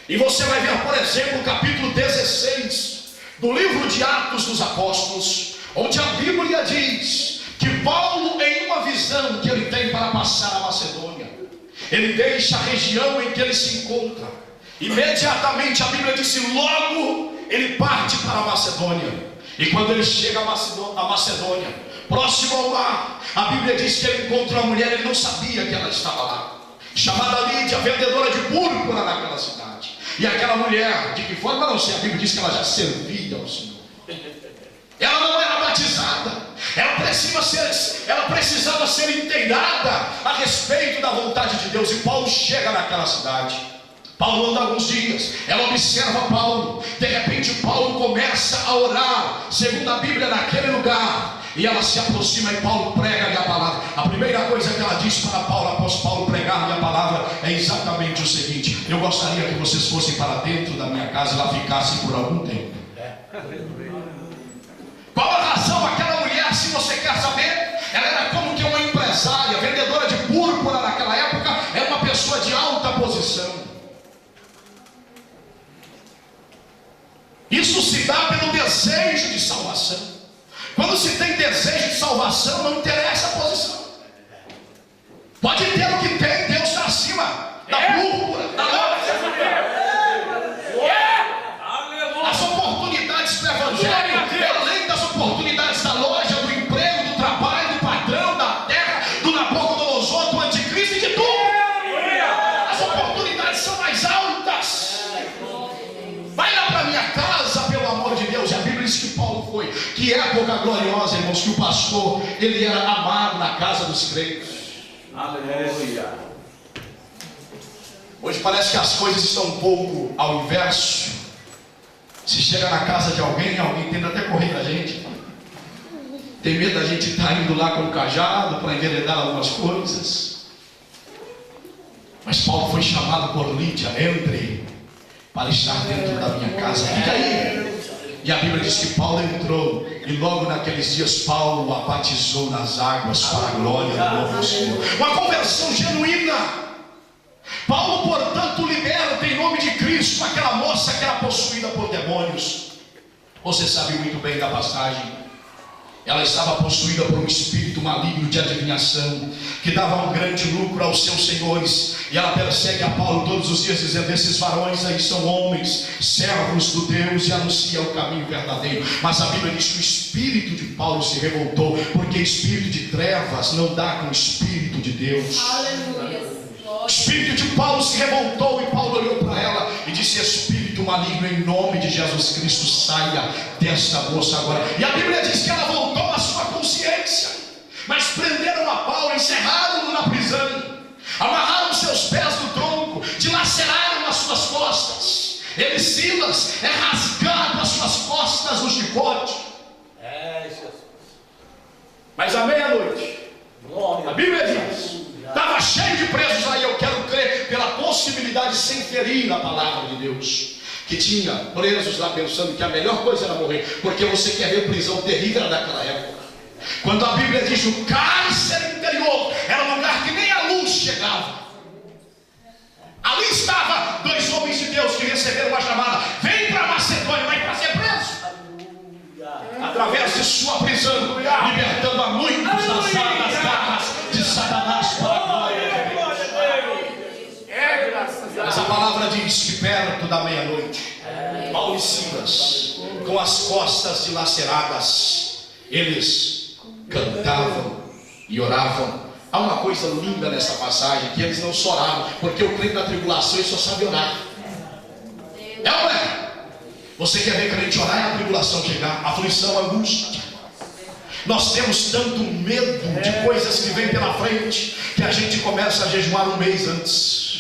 e você vai ver, por exemplo, o capítulo 16 do livro de Atos dos Apóstolos, onde a Bíblia diz que Paulo, em uma visão que ele tem para passar a Macedônia, ele deixa a região em que ele se encontra. Imediatamente a Bíblia diz que logo ele parte para a Macedônia. E quando ele chega a Macedônia, próximo ao mar, a Bíblia diz que ele encontra uma mulher, ele não sabia que ela estava lá, chamada Lídia, vendedora de púrpura naquela cidade. E aquela mulher, de que forma não sei, a Bíblia diz que ela já servia ao Senhor. Ela não era batizada, ela precisava ser inteirada a respeito da vontade de Deus. E Paulo chega naquela cidade. Paulo anda alguns dias, ela observa Paulo. De repente Paulo começa a orar, segundo a Bíblia, naquele lugar. E ela se aproxima e Paulo prega-lhe a palavra. A primeira coisa que ela diz para Paulo, após Paulo pregar-lhe a palavra, é exatamente o seguinte: eu gostaria que vocês fossem para dentro da minha casa e lá ficassem por algum tempo. Qual a razão? Aquela mulher, se você quer saber, ela era como que uma empresária, vendedora de púrpura naquela época, é uma pessoa de alta posição. Isso se dá pelo desejo de salvação. Quando se tem desejo de salvação, não interessa a posição. Pode ter o que tem, Deus está acima da púrpura, da loja. As oportunidades para o evangelho, além das oportunidades da loja, do emprego, do trabalho, do patrão, da terra, do Nabucodonosor, do anticristo e de tudo. As oportunidades são mais altas. Vai lá para a minha casa, pelo amor de Deus. E a Bíblia diz que Paulo foi. Que época gloriosa, irmãos, que o pastor, ele era amado na casa dos crentes. Aleluia! Hoje parece que as coisas estão um pouco ao inverso. Se chega na casa de alguém, alguém tenta até correr da gente. Tem medo da gente estar indo lá com o cajado para enveredar algumas coisas. Mas Paulo foi chamado por Lídia: entre para estar dentro da minha casa, fica aí. E a Bíblia diz que Paulo entrou, e logo naqueles dias Paulo a batizou nas águas para a glória do nome do Senhor. Uma conversão genuína. Paulo, portanto, liberta em nome de Cristo aquela moça que era possuída por demônios. Você sabe muito bem da passagem. Ela estava possuída por um espírito maligno de adivinhação, que dava um grande lucro aos seus senhores. E ela persegue a Paulo todos os dias, dizendo: esses varões aí são homens, servos do Deus, e anuncia o caminho verdadeiro. Mas a Bíblia diz que o espírito de Paulo se revoltou, porque espírito de trevas não dá com o espírito de Deus. Aleluia. O espírito de Paulo se revoltou, e Paulo olhou para ela e disse: espírito maligno, em nome de Jesus Cristo, saia desta moça agora. E a Bíblia diz que ela voltou à sua consciência. Mas prenderam a Paulo, encerraram-no na prisão, amarraram seus pés no tronco, dilaceraram as suas costas. Ele, Silas, é rasgado as suas costas no chicote. Mas à meia-noite, a Bíblia diz, estava cheio de presos aí. Eu quero crer pela possibilidade, sem ferir a palavra de Deus, que tinha presos lá pensando que a melhor coisa era morrer. Porque você quer ver prisão terrível era daquela época, quando a Bíblia diz o cárcere interior era um lugar que nem a luz chegava. Ali estava dois homens de Deus que receberam uma chamada: vem para Macedônia, vai para ser preso. Através de sua prisão, libertando a muitos das garras de Satanás para a glória de Deus. Mas a palavra diz que perto da meia-noite, Paulo e Silas, com as costas dilaceradas, eles cantavam e oravam. Há uma coisa linda nessa passagem, que eles não só oravam, porque o crente da tribulação ele só sabe orar. É ou não é? Você quer ver crente orar e a tribulação chegar, aflição, angústia. Nós temos tanto medo de coisas que vêm pela frente, que a gente começa a jejuar um mês antes.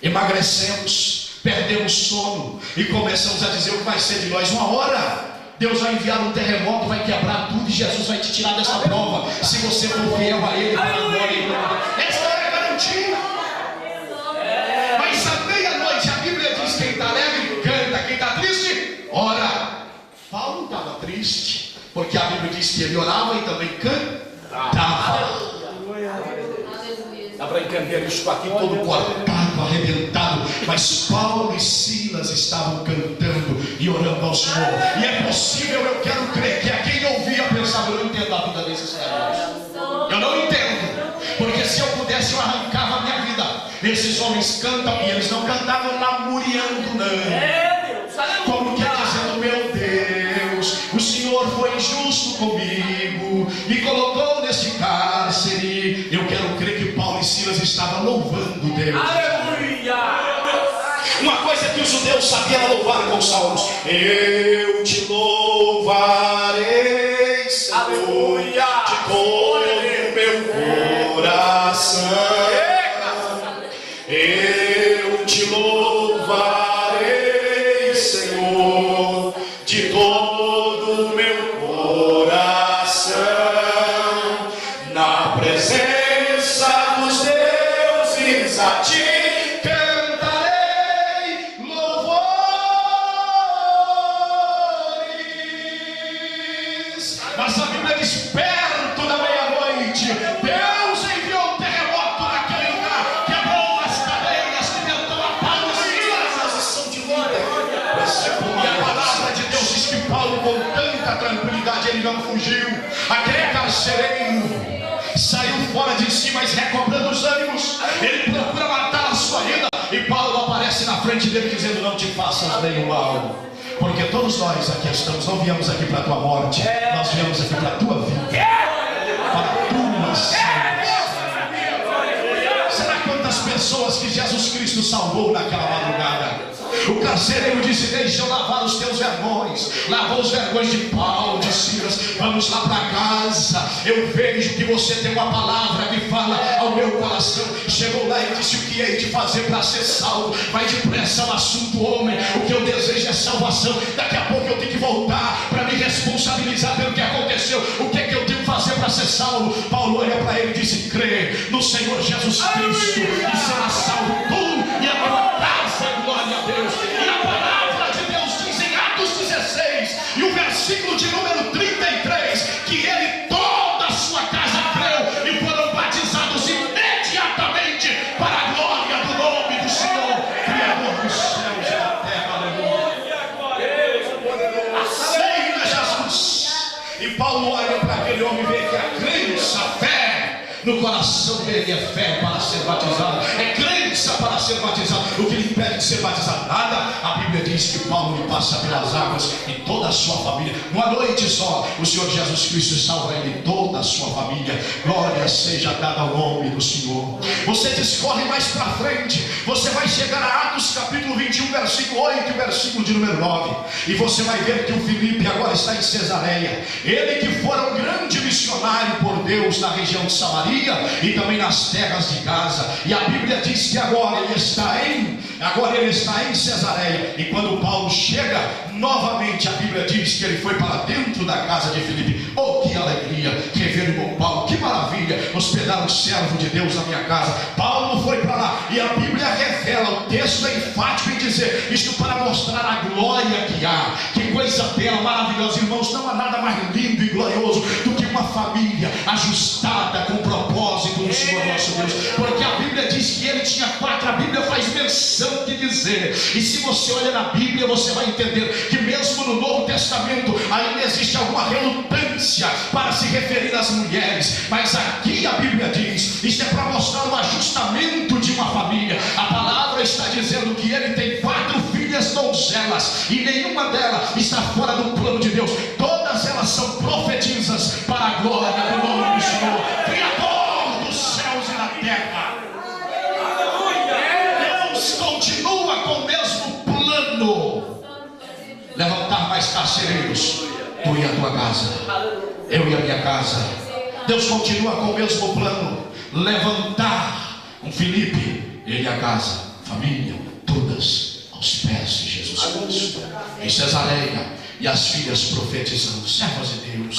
Emagrecemos, perdemos sono e começamos a dizer o que vai ser de nós. Uma hora Deus vai enviar um terremoto, vai quebrar tudo e Jesus vai te tirar dessa prova, se você for fiel a Ele. Esta é a garantia. Mas à meia-noite a Bíblia diz: quem está alegre canta, quem está triste ora. Paulo estava triste, porque a Bíblia diz que ele orava e também cantava. Dá para entender isso aqui, todo cortado, arrebentado. Mas Paulo e Silas estavam cantando e orando ao Senhor. E é possível, eu quero crer, que a quem ouvia pensava: eu não entendo a vida desses caras. Eu não entendo, porque se eu pudesse eu arrancava a minha vida. Esses homens cantam e eles não cantavam lamuriando, não. Como que dizendo: meu Deus, o Senhor foi injusto comigo, me colocou nesse cárcere. Eu quero crer que Paulo e Silas estavam louvando Deus. Aleluia! Uma coisa que os judeus sabiam era louvar com salmos. Eu te louvarei, Senhor, aleluia, de todo o meu coração. Eu te louvarei, Senhor, de todo o meu coração, na presença dos deuses a ti cantarei louvores. Mas a Bíblia diz: perto da meia-noite, Deus enviou um terremoto naquele lugar, quebrou as cadeias, libertou a Paulo e Silas. E a palavra de Deus diz que Paulo, com tanta tranquilidade, ele não fugiu. Aquele carcereiro saiu fora de si, mas recobrando os ânimos. Ele procura matar a sua vida, e Paulo aparece na frente dele dizendo: não te faças nenhum mal, porque todos nós aqui estamos, não viemos aqui para a tua morte, nós viemos aqui para a tua vida, para a tua salvação. Será quantas pessoas que Jesus Cristo salvou naquela madrugada? O carcereiro disse: deixa eu lavar os teus vergões. Lavou os vergões de Paulo, de Silas. Vamos lá para casa. Eu vejo que você tem uma palavra que fala ao meu coração. Chegou lá e disse: o que hei de fazer para ser salvo? Vai depressa ao assunto, homem. O que eu desejo é salvação. Daqui a pouco eu tenho que voltar para me responsabilizar pelo que aconteceu. O que é que eu tenho que fazer para ser salvo? Paulo olha para ele e disse: crê no Senhor Jesus Cristo e será salvo tu e a tua casa. Glória a Deus. E a palavra de Deus diz em Atos 16 e o versículo de número 33 que ele e toda a sua casa creu e foram batizados imediatamente para a glória do nome do Senhor, Criador dos céus e da terra. Aleluia. Aceita Jesus. E Paulo olha para aquele homem e vê que a crença, a fé no coração dele é fé para ser batizado, é crença para ser batizado. O que lhe impede de ser batizado? Nada. A Bíblia diz que Paulo lhe passa pelas águas e toda a sua família. Uma noite só, o Senhor Jesus Cristo salva ele e toda a sua família. Glória seja dada ao nome do Senhor. Você discorre mais para frente, você vai chegar a Atos capítulo 21, versículo 8 e versículo de número 9. E você vai ver que o Filipe agora está em Cesareia. Ele que fora um grande missionário por Deus na região de Samaria e também nas terras de Gaza. E a Bíblia diz que agora ele está em Cesareia. E quando Paulo chega novamente, a Bíblia diz que ele foi para dentro da casa de Filipe. Oh, que alegria rever o bom Paulo, que maravilha hospedar um servo de Deus na minha casa. Paulo foi para lá e a Bíblia revela, o texto é enfático em dizer isto para mostrar a glória que há. Que coisa bela, maravilhosa, irmãos. Não há nada mais lindo e glorioso do que uma família ajustada com o propósito do Senhor nosso Deus. Porque a Bíblia diz que ele tinha 4, a Bíblia faz menção de dizer, e se você olha na Bíblia você vai entender que mesmo no Novo Testamento ainda existe alguma relutância para se referir às mulheres, mas aqui a Bíblia diz, isso é para mostrar o ajustamento de uma família. A palavra está dizendo que ele tem 4 filhas donzelas e nenhuma delas está fora do plano de Deus. Todas elas são profetisas para a glória do nome do Senhor, Criador dos céus e da terra. Deus continua com o mesmo plano, levantar mais carcereiros, tu e a tua casa, eu e a minha casa. Deus continua com o mesmo plano, levantar um Filipe, ele e a casa, família, todas aos pés de Jesus Cristo. Deus em Cesareia, e as filhas profetizando. Servas de Deus,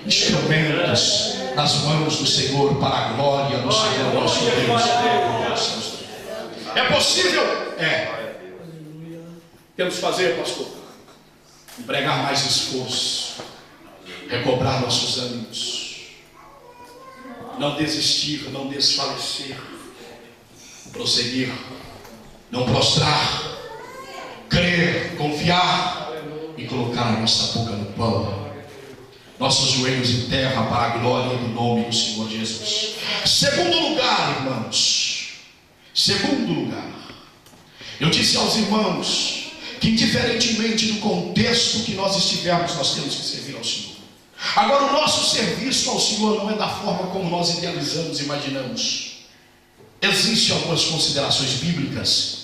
instrumentos nas mãos do Senhor, para a glória do Senhor nosso Deus. É possível? É. Temos que fazer, pastor, empregar mais esforço, recobrar nossos ânimos, não desistir, não desfalecer, prosseguir, não prostrar, crer, confiar e colocar a nossa boca no pão, nossos joelhos em terra, para a glória do nome do Senhor Jesus. Segundo lugar, irmãos, segundo lugar, eu disse aos irmãos que, indiferentemente do contexto que nós estivermos, nós temos que servir ao Senhor. Agora, o nosso serviço ao Senhor não é da forma como nós idealizamos, imaginamos. Existem algumas considerações bíblicas,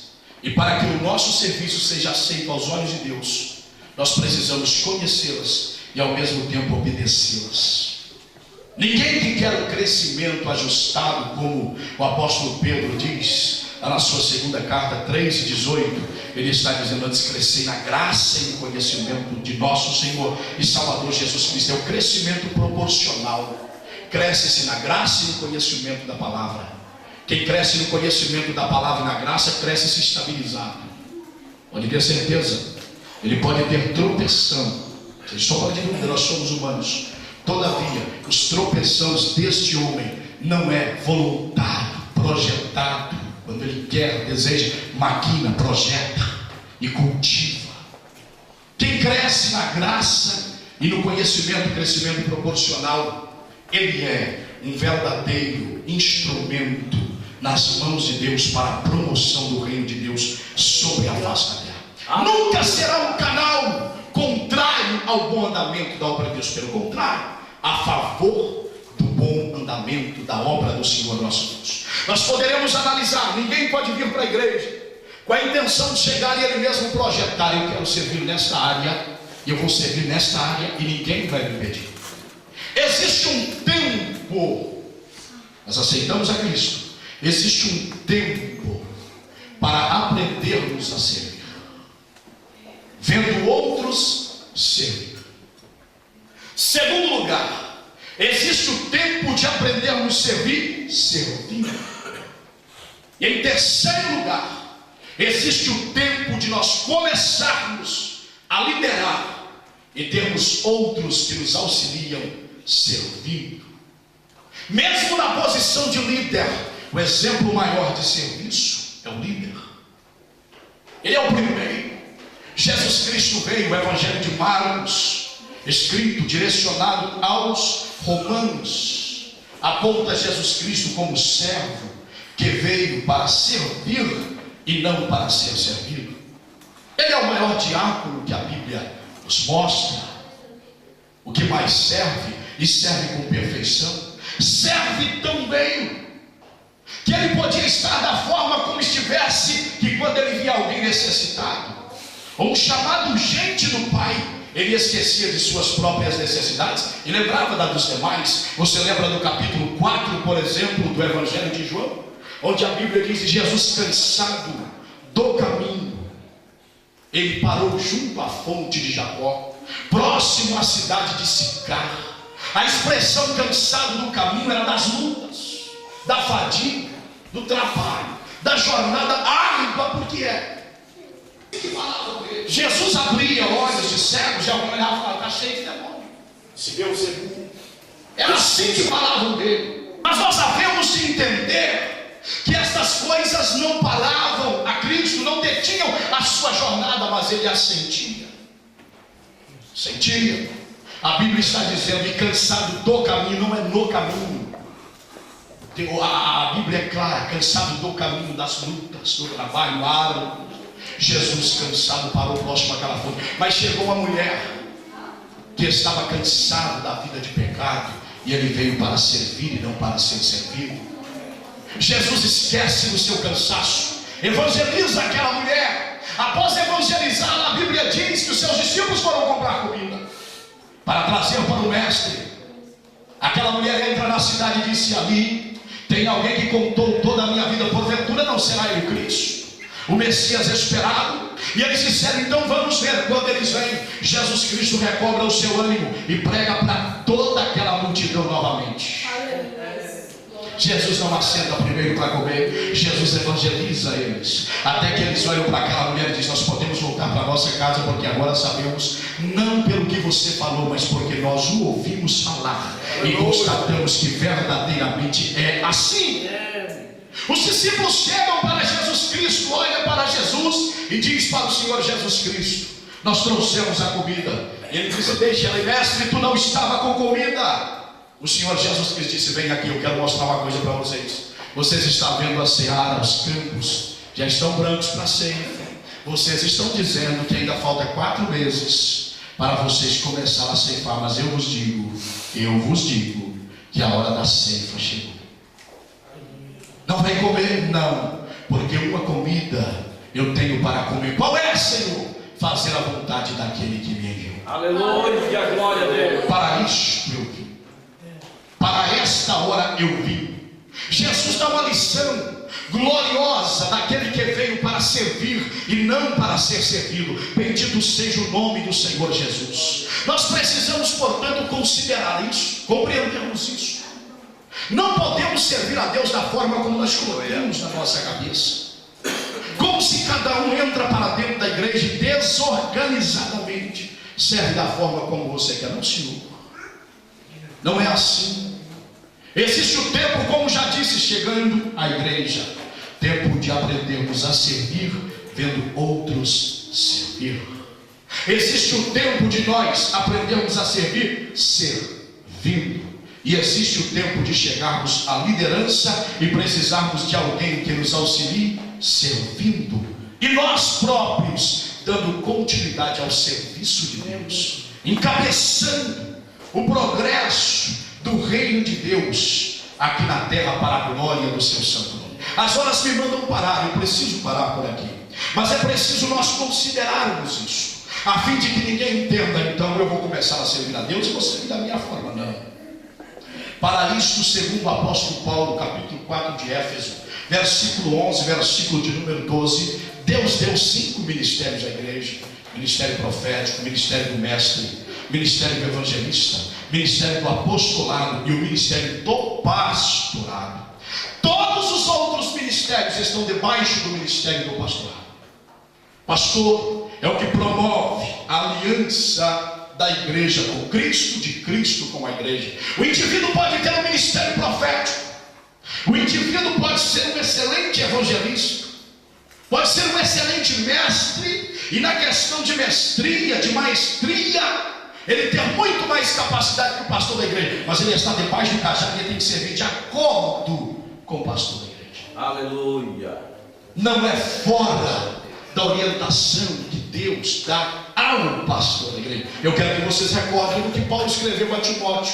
e para que o nosso serviço seja aceito aos olhos de Deus, nós precisamos conhecê-las e ao mesmo tempo obedecê-las. Ninguém que quer um crescimento ajustado, como o apóstolo Pedro diz na sua segunda carta 3:18, ele está dizendo: antes crescer na graça e no conhecimento de nosso Senhor e Salvador Jesus Cristo. É o crescimento proporcional. Cresce-se na graça e no conhecimento da palavra. Quem cresce no conhecimento da palavra e na graça, cresce-se estabilizado. Pode ter certeza, ele pode ter tropeção. Vocês estão falando de dúvida, nós somos humanos. Todavia, os tropeções deste homem não é voluntário, projetado. Quando ele quer, deseja, maquina, projeta e cultiva. Quem cresce na graça e no conhecimento, crescimento proporcional, ele é um verdadeiro instrumento nas mãos de Deus para a promoção do reino de Deus sobre a face da terra. Nunca será um canal contrário ao bom andamento da obra de Deus. Pelo contrário, a favor do bom andamento da obra do Senhor nosso Deus. Nós poderemos analisar. Ninguém pode vir para a igreja com a intenção de chegar e ele mesmo projetar: eu quero servir nesta área, eu vou servir nesta área, e ninguém vai me impedir. Existe um tempo, nós aceitamos a Cristo, existe um tempo para aprendermos a servir, vendo outros servir. Segundo lugar, existe o tempo de aprendermos a servir servindo. E em terceiro lugar, existe o tempo de nós começarmos a liderar e termos outros que nos auxiliam servindo. Mesmo na posição de líder, o exemplo maior de serviço é o líder. Ele é o primeiro. Jesus Cristo veio, o Evangelho de Marcos, escrito, direcionado aos romanos, aponta Jesus Cristo como servo que veio para servir e não para ser servido. Ele é o maior diácono que a Bíblia nos mostra. O que mais serve, e serve com perfeição, serve tão bem que ele podia estar da forma como estivesse, que quando ele via alguém necessitado, ou um chamado urgente do Pai, ele esquecia de suas próprias necessidades e lembrava da dos demais. Você lembra do capítulo 4, por exemplo, do Evangelho de João, onde a Bíblia diz que Jesus, cansado do caminho, ele parou junto à fonte de Jacó, próximo à cidade de Sicar. A expressão cansado do caminho era das lutas, da fadiga, do trabalho, da jornada árdua, porque Jesus abria olhos de cegos, e alguém olhava e falava: está cheio de demônio. Se Deus é burro. Era assim que falavam dele. Mas nós havemos de entender que estas coisas não paravam a Cristo, não detinham a sua jornada, mas ele a sentia. Sentia. A Bíblia está dizendo: e cansado do caminho, não é no caminho. A Bíblia é clara: cansado do caminho, das lutas, do trabalho árduo. Jesus, cansado, parou próximo àquela fonte. Mas chegou uma mulher que estava cansada da vida de pecado, e ele veio para servir e não para ser servido. Jesus esquece do seu cansaço, evangeliza aquela mulher. Após evangelizá-la, a Bíblia diz que os seus discípulos foram comprar comida para trazer para o mestre. Aquela mulher entra na cidade e disse: ali tem alguém que contou toda a minha vida, porventura não será ele Cristo? o Messias esperado. E eles disseram: então vamos ver. Quando eles vêm, Jesus Cristo recobra o seu ânimo e prega para toda aquela multidão novamente. Jesus não assenta primeiro para comer, Jesus evangeliza eles, até que eles olham para aquela mulher e dizem: nós podemos voltar para a nossa casa, porque agora sabemos, não pelo que você falou, mas porque nós o ouvimos falar e constatamos que verdadeiramente é assim. Os discípulos chegam para Jesus Cristo, olham para Jesus e diz para o Senhor Jesus Cristo: nós trouxemos a comida. Ele disse: deixa ela, mestre, tu não estava com comida. O Senhor Jesus Cristo disse: vem aqui, eu quero mostrar uma coisa para vocês. Vocês estão vendo a seara, os campos já estão brancos para a ceifa. Vocês estão dizendo que ainda falta 4 meses para vocês começar a ceifar, mas eu vos digo que a hora da ceifa chegou. Não vai comer? Não, porque uma comida eu tenho para comer. Qual é, Senhor? Fazer a vontade daquele que me enviou. Aleluia, glória a Deus. Para isto eu vim. Para esta hora eu vim. Jesus dá uma lição gloriosa daquele que veio para servir e não para ser servido. Bendito seja o nome do Senhor Jesus. Nós precisamos, portanto, considerar isso, compreendermos isso. Não podemos servir a Deus da forma como nós colocamos na nossa cabeça, como se cada um entra para dentro da igreja e desorganizadamente serve da forma como você quer. Não, Senhor, não é assim. Existe o tempo, como já disse, chegando à igreja, tempo de aprendermos a servir, vendo outros servir. Existe o tempo de nós aprendermos a servir, servindo. E existe o tempo de chegarmos à liderança e precisarmos de alguém que nos auxilie, servindo. E nós próprios dando continuidade ao serviço de Deus, encabeçando o progresso do reino de Deus aqui na terra para a glória do seu santo nome. As horas me mandam parar, eu preciso parar por aqui, mas é preciso nós considerarmos isso, a fim de que ninguém entenda: então eu vou começar a servir a Deus e vou servir da minha forma. Não. Para isto, segundo o apóstolo Paulo, capítulo 4 de Éfeso, versículo 11, versículo de número 12, Deus deu 5 ministérios à igreja: ministério profético, ministério do mestre, ministério do evangelista, ministério do apostolado e o ministério do pastorado. Todos os outros ministérios estão debaixo do ministério do pastorado. Pastor é o que promove a aliança da igreja com Cristo, de Cristo com a igreja. O indivíduo pode ter um ministério profético, o indivíduo pode ser um excelente evangelista, pode ser um excelente mestre, e na questão de mestria, de maestria, ele tem muito mais capacidade que o pastor da igreja, mas ele está debaixo do cajado e ele tem que servir de acordo com o pastor da igreja. Aleluia. Não é fora da orientação que Deus dá ao pastor da igreja. Eu quero que vocês recordem o que Paulo escreveu a Timóteo,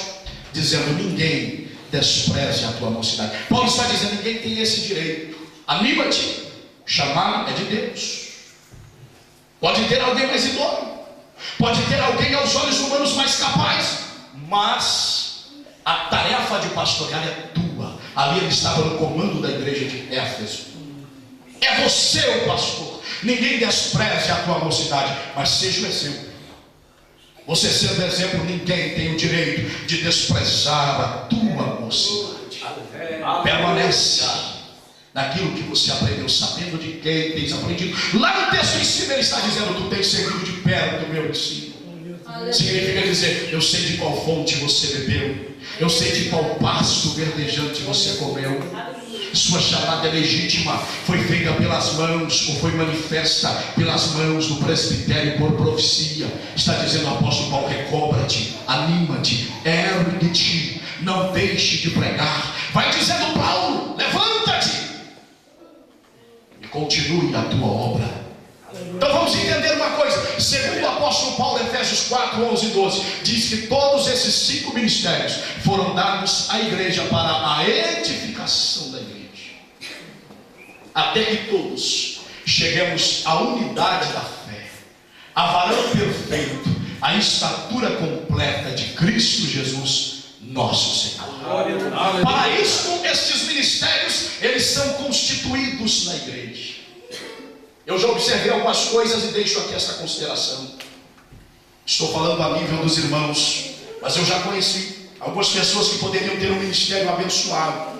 dizendo: ninguém despreze a tua mocidade. Paulo está dizendo: ninguém tem esse direito. Anima-te, chamado é de Deus. Pode ter alguém mais idôneo, pode ter alguém aos olhos humanos mais capaz, mas a tarefa de pastorear é tua. Ali ele estava no comando da igreja de Éfeso. É você o pastor. Ninguém despreze a tua mocidade, mas seja o exemplo. Você sendo exemplo, ninguém tem o direito de desprezar a tua mocidade. Permanece naquilo que você aprendeu, sabendo de quem tens aprendido. Lá no texto em cima ele está dizendo: tu tens servido de perto do meu ensino. Significa dizer: eu sei de qual fonte você bebeu, eu sei de qual pasto verdejante você comeu. Sua chamada é legítima, foi feita pelas mãos, ou foi manifesta pelas mãos do presbitério por profecia. Está dizendo o apóstolo Paulo: recobra-te, anima-te, ergue-te, não deixe de pregar. Vai dizendo Paulo: levanta-te e continue a tua obra. Então vamos entender uma coisa. Segundo o apóstolo Paulo, Efésios 4, 11 e 12, diz que todos esses 5 ministérios foram dados à igreja para a edificação da igreja, até que todos cheguemos à unidade da fé, a varão perfeito, a estatura completa de Cristo Jesus, nosso Senhor. Para isso, estes ministérios, eles são constituídos na igreja. Eu já observei algumas coisas e deixo aqui essa consideração. Estou falando a nível dos irmãos, mas eu já conheci algumas pessoas que poderiam ter um ministério abençoado,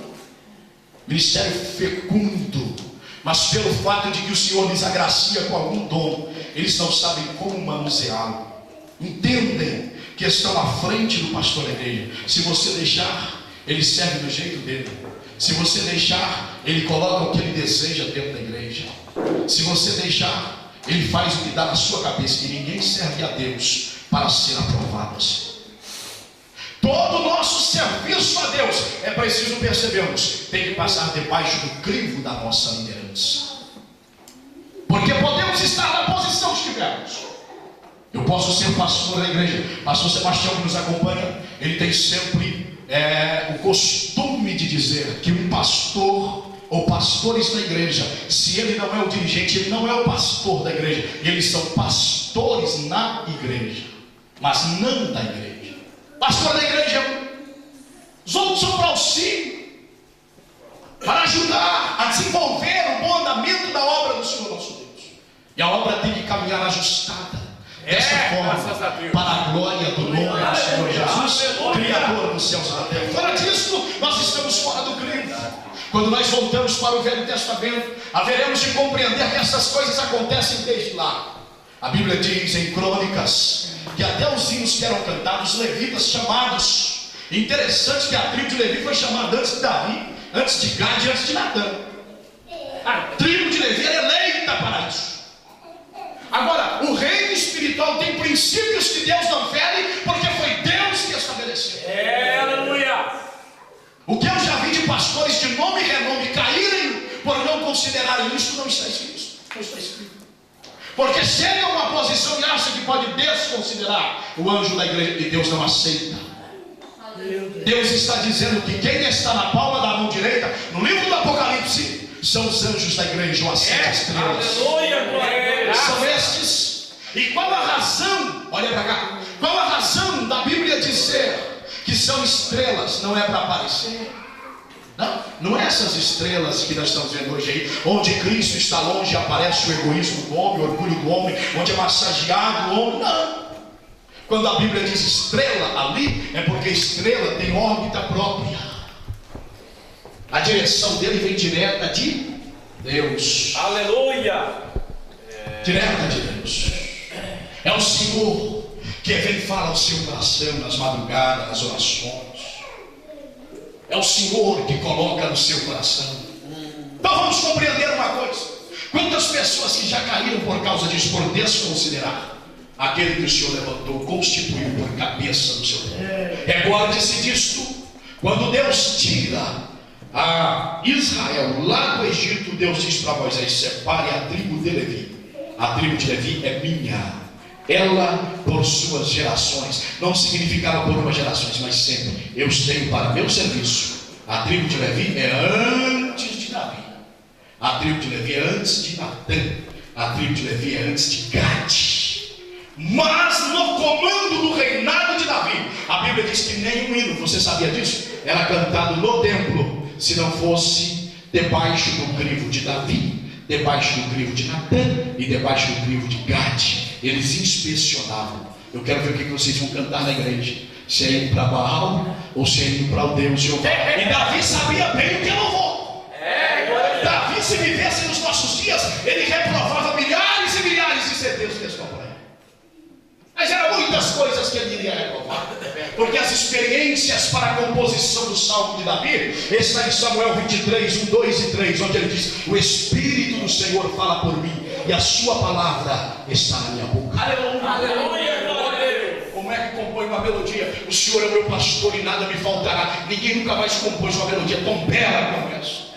ministério fecundo, mas pelo fato de que o Senhor lhes agracia com algum dom, eles não sabem como manuseá-lo. Entendem que estão à frente do pastor da igreja. Se você deixar, ele serve do jeito dele. Se você deixar, ele coloca o que ele deseja dentro da igreja. Se você deixar, ele faz o que dá na sua cabeça. E ninguém serve a Deus para ser aprovado assim. Todo o nosso serviço a Deus, é preciso percebermos, tem que passar debaixo do crivo da nossa liderança. Porque podemos estar na posição que estivermos. Eu posso ser pastor da igreja. Pastor Sebastião, que nos acompanha, ele tem sempre o costume de dizer que um pastor ou pastores da igreja, se ele não é o dirigente, ele não é o pastor da igreja. Eles são pastores na igreja, mas não da igreja. Pastor da igreja, os outros são para auxílio, para ajudar a desenvolver o bom andamento da obra do Senhor nosso Deus. E a obra tem que caminhar ajustada dessa forma, para a glória do nome do Senhor Jesus, Criador dos céus e da terra. Fora disso, nós estamos fora do crivo. Quando nós voltamos para o Velho Testamento, haveremos de compreender que essas coisas acontecem desde lá. A Bíblia diz em Crônicas que até os hinos que eram cantados, os levitas chamados. Interessante que a tribo de Levi foi chamada antes de Davi, antes de Gad e antes de Natã. A tribo de Levi era eleita para isso. Agora, o reino espiritual tem princípios que Deus não fere, porque foi Deus que estabeleceu. Aleluia! O que eu já vi de pastores de nome e renome caírem por não considerarem isso, não está escrito. Não está escrito. Porque chega a uma posição e acha que pode desconsiderar o anjo da igreja, e Deus não aceita. Deus está dizendo que quem está na palma da mão direita, no livro do Apocalipse, são os anjos da igreja, ou as 7 estrelas. Aleluia! São estes. E qual a razão, olha para cá, qual a razão da Bíblia dizer que são estrelas? Não é para aparecer. Não é essas estrelas que nós estamos vendo hoje aí, onde Cristo está longe, aparece o egoísmo do homem, o orgulho do homem, onde é massageado o homem. Não. Quando a Bíblia diz estrela ali, é porque estrela tem órbita própria. A direção dele vem direta de Deus. Aleluia! Direta de Deus. É o Senhor que vem e fala ao seu coração nas madrugadas, nas orações. É o Senhor que coloca no seu coração. Então vamos compreender uma coisa. Quantas pessoas que já caíram por causa disso, por desconsiderar aquele que o Senhor levantou, constituiu por cabeça do seu povo. Recorde-se disto. Quando Deus tira a Israel lá do Egito, Deus diz para Moisés: separe a tribo de Levi. A tribo de Levi é minha. Ela por suas gerações. Não significava por uma geração, mas sempre. Eu tenho para meu serviço. A tribo de Levi é antes de Davi. A tribo de Levi é antes de Natã. A tribo de Levi é antes de Gad. Mas no comando do reinado de Davi, a Bíblia diz que nenhum hino, você sabia disso? Era cantado no templo, se não fosse debaixo do crivo de Davi, debaixo do crivo de Natã e debaixo do crivo de Gad. Eles inspecionavam. Eu quero ver o que vocês vão cantar na igreja. Se é indo para Baal ou se é indo para o Deus Jeová. E Davi sabia bem o que louvou. Davi, se vivesse nos nossos dias, ele reprovava milhares e milhares de CDs que estão por aí. Mas eram muitas coisas que ele iria reprovar. Porque as experiências para a composição do Salmo de Davi está em Samuel 23, 1, 2 e 3, onde ele diz: o Espírito do Senhor fala por mim, e a sua palavra está na minha boca. Aleluia! Como é que compõe uma melodia? O Senhor é o meu pastor e nada me faltará. Ninguém nunca mais compôs uma melodia tão bela como essa.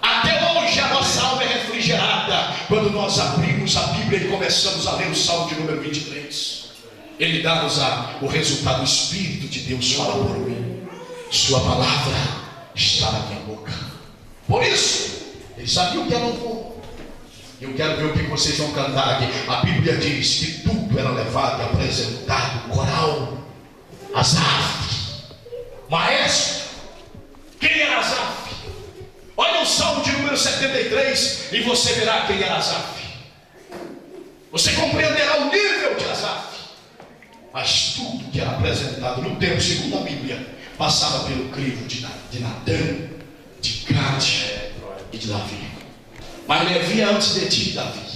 Até hoje a nossa alma é refrigerada quando nós abrimos a Bíblia e começamos a ler o Salmo de número 23. Ele dá-nos o resultado. O Espírito de Deus fala por mim, sua palavra está na minha boca. Por isso, ele sabia o que é louvor. Eu quero ver o que vocês vão cantar aqui. A Bíblia diz que tudo era levado e apresentado. Coral, Asaf, maestro. Quem era Asaf? Olha o Salmo de número número 73 e você verá quem era Asaf. Você compreenderá o nível de Asaf. Mas tudo que era apresentado no tempo, segundo a Bíblia, passava pelo crivo de Natã, de Gade e de Davi. Mas Levi é antes de ti, Davi.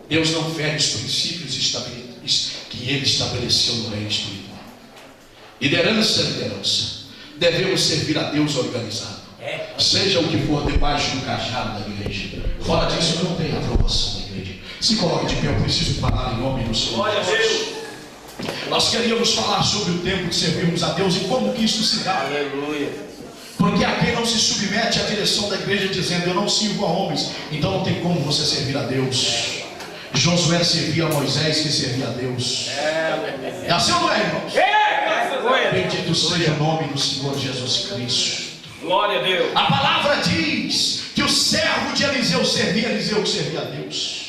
Deus não fere os princípios que ele estabeleceu no reino espiritual. Liderança é liderança. Devemos servir a Deus organizado. Seja o que for debaixo do cajado da igreja. Fora disso não tem aprovação da igreja. Se coloque de pé, eu preciso falar em nome do Senhor. Glória a Deus. Nós queríamos falar sobre o tempo de servirmos a Deus e como que isso se dá. Aleluia. Porque a quem não se submete à direção da igreja dizendo eu não sirvo a homens, então não tem como você servir a Deus. Josué servia a Moisés, que servia a Deus. É assim ou não é, irmãos? Bendito seja o nome do Senhor Jesus Cristo. Glória a Deus. A palavra diz que o servo de Eliseu servia a Deus.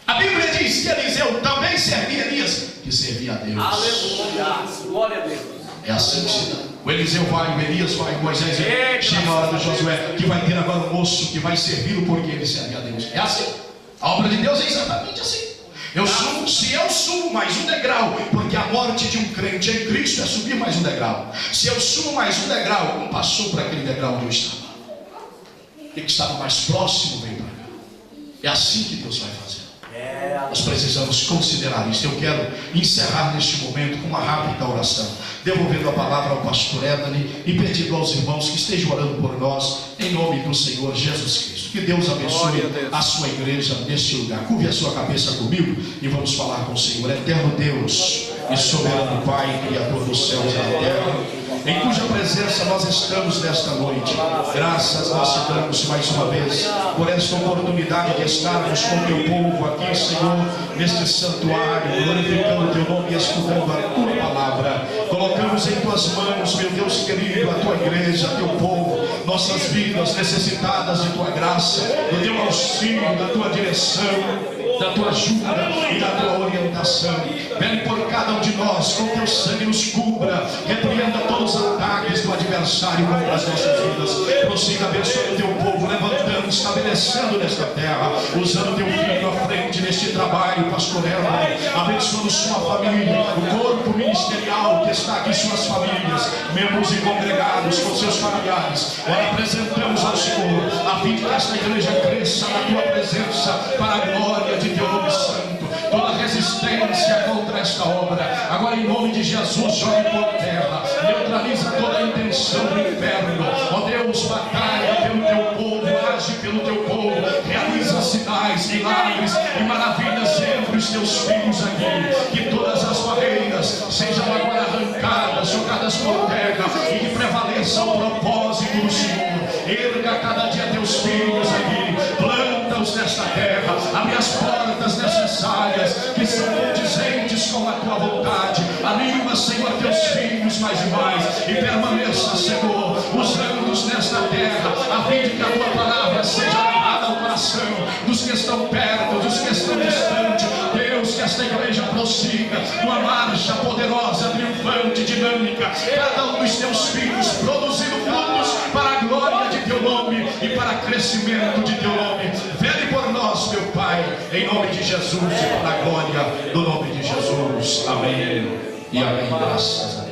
A Bíblia diz que Eliseu também servia Elias, que servia a Deus. Aleluia. Glória a Deus. É assim que se dá. O Eliseu vai, o Elias vai, o Moisés vai. Chega a hora do Josué, que vai ter agora um moço que vai servi-lo porque ele servia a Deus. É assim. A obra de Deus é exatamente assim. Se eu subo mais um degrau, porque a morte de um crente em Cristo é subir mais um degrau. Se eu subo mais um degrau, um passou para aquele degrau onde eu estava. Quem estava mais próximo veio para cá. É assim que Deus vai fazer. Nós precisamos considerar isso. Eu quero encerrar neste momento com uma rápida oração, devolvendo a palavra ao pastor Edney e pedindo aos irmãos que estejam orando por nós, em nome do Senhor Jesus Cristo. Que Deus abençoe a sua igreja neste lugar. Curve a sua cabeça comigo e vamos falar com o Senhor. Eterno Deus e soberano Pai, Criador dos céus e da terra, em cuja presença nós estamos nesta noite. Graças nós te damos mais uma vez por esta oportunidade de estarmos com teu povo aqui, Senhor, neste santuário, glorificando teu nome e escutando a tua palavra. Colocamos em tuas mãos, meu Deus querido, a tua igreja, teu povo, nossas vidas necessitadas de tua graça, do teu auxílio, da tua direção, da tua ajuda e da tua orientação. Vem por cada um de nós, com teu sangue nos cubra, repreenda todos os ataques do adversário contra as nossas vidas. Prossiga abençoando o teu povo, levantando, estabelecendo nesta terra, usando teu filho à frente neste trabalho pastoreiro, abençoando sua família, o corpo ministerial que está aqui, suas famílias, membros e congregados com seus familiares. Ora, apresentamos ao Senhor, a fim de que esta igreja cresça na tua presença, para a glória de teu nome santo. Toda resistência contra esta obra, agora em nome de Jesus, jogue por terra, neutraliza toda a intenção do inferno. Ó Deus, batalha pelo teu povo, age pelo teu povo, realiza sinais, milagres e maravilhas entre os teus filhos aqui. Que todas as barreiras sejam agora arrancadas, jogadas por terra, e que prevaleça o propósito do Senhor. Erga cada dia teus filhos aqui, planta-os nesta terra, abre as portas necessárias que são condizentes com a tua vontade. Anima, Senhor, teus filhos mais e mais, e permaneça, Senhor, usando-os nesta terra, a fim de que a tua palavra seja levada ao coração dos que estão perto, dos que estão distantes. Deus, que esta igreja prossiga numa marcha poderosa, triunfante, dinâmica, cada um dos teus filhos produzindo frutos para a glória de teu nome e para crescimento de teu nome. Vele por nós, meu Pai, em nome de Jesus e para a glória do nome de Jesus. Amém e amém. Graças a Deus.